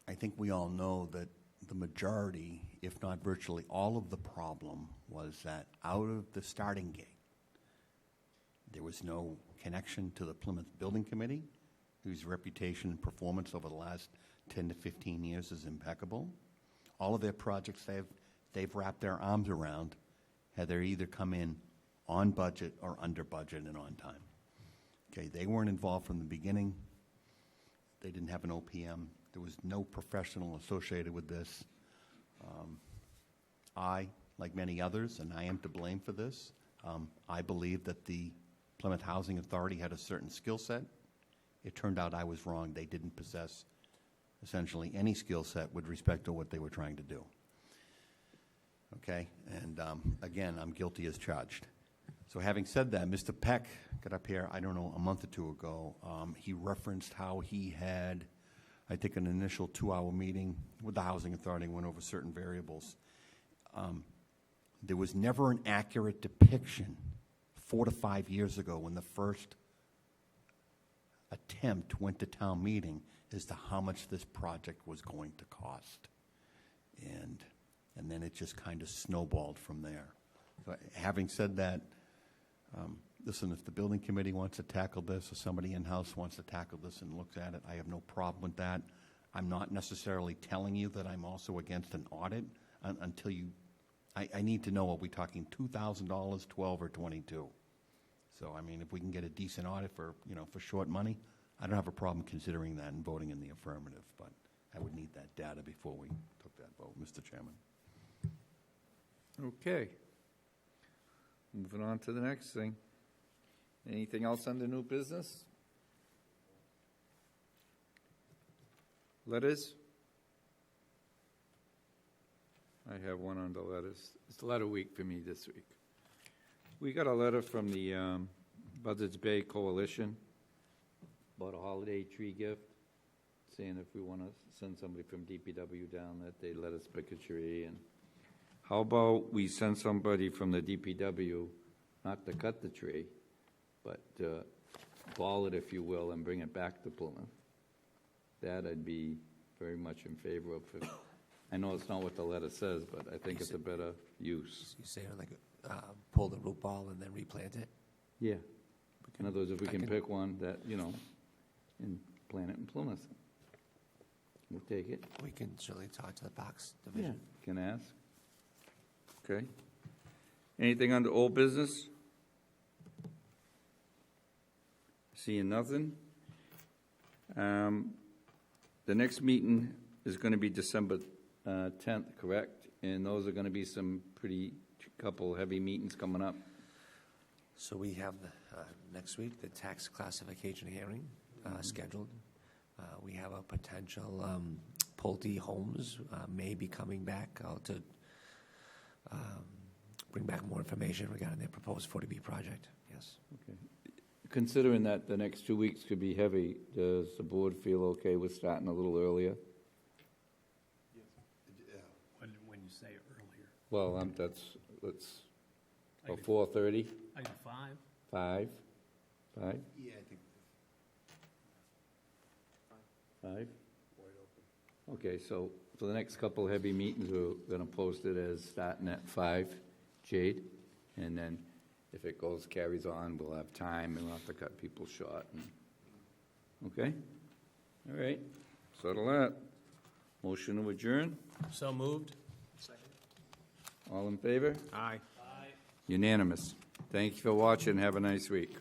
I think we all know that the majority, if not virtually all of the problem, was that out of the starting gate, there was no connection to the Plymouth Building Committee, whose reputation and performance over the last 10 to 15 years is impeccable. All of their projects they've wrapped their arms around had they either come in on budget or under budget and on time. Okay, they weren't involved from the beginning. They didn't have an OPM. There was no professional associated with this. I, like many others, and I am to blame for this, I believe that the Plymouth Housing Authority had a certain skill set. It turned out I was wrong. They didn't possess essentially any skill set with respect to what they were trying to do. Okay, and again, I'm guilty as charged. So having said that, Mr. Peck got up here, I don't know, a month or two ago. He referenced how he had, I think, an initial 2-hour meeting with the Housing Authority and went over certain variables. There was never an accurate depiction 4 to 5 years ago when the first attempt went to town meeting as to how much this project was going to cost. And then it just kind of snowballed from there. So having said that, listen, if the building committee wants to tackle this or somebody in-house wants to tackle this and looks at it, I have no problem with that. I'm not necessarily telling you that I'm also against an audit until you, I need to know, are we talking $2,000, 12 or 22? So, I mean, if we can get a decent audit for, for short money, I don't have a problem considering that and voting in the affirmative, but I would need that data before we took that vote, Mr. Chairman. Okay. Moving on to the next thing. Anything else under new business? Letters? I have one on the letters. It's letter week for me this week. We got a letter from the Buzzards Bay Coalition about a holiday tree gift, saying if we want to send somebody from DPW down, that they let us pick a tree. And how about we send somebody from the DPW, not to cut the tree, but ball it, if you will, and bring it back to Plymouth? That I'd be very much in favor of. I know it's not what the letter says, but I think it's a better use. You say like pull the root ball and then replant it? Yeah. In other words, if we can pick one that, and plant it in Plymouth, we'll take it. We can certainly talk to the Parks Division. Yeah, can ask. Okay. Anything under old business? Seeing nothing. The next meeting is going to be December 10th, correct? And those are going to be some couple heavy meetings coming up. So we have next week the tax classification hearing scheduled. We have a potential Pulte Homes may be coming back to bring back more information regarding their proposed 40B project. Yes. Okay. Considering that the next 2 weeks could be heavy, does the board feel okay with starting a little earlier? When you say earlier. Well, let's 4:30. I do 5. 5. 5. Yeah, I think 5? Okay, so for the next couple heavy meetings, we're going to post it as starting at 5, Jade. And then if it carries on, we'll have time and we'll have to cut people short. Okay? All right. Settle that. Motion to adjourn. So moved. All in favor? Aye. Unanimous. Thank you for watching. Have a nice week.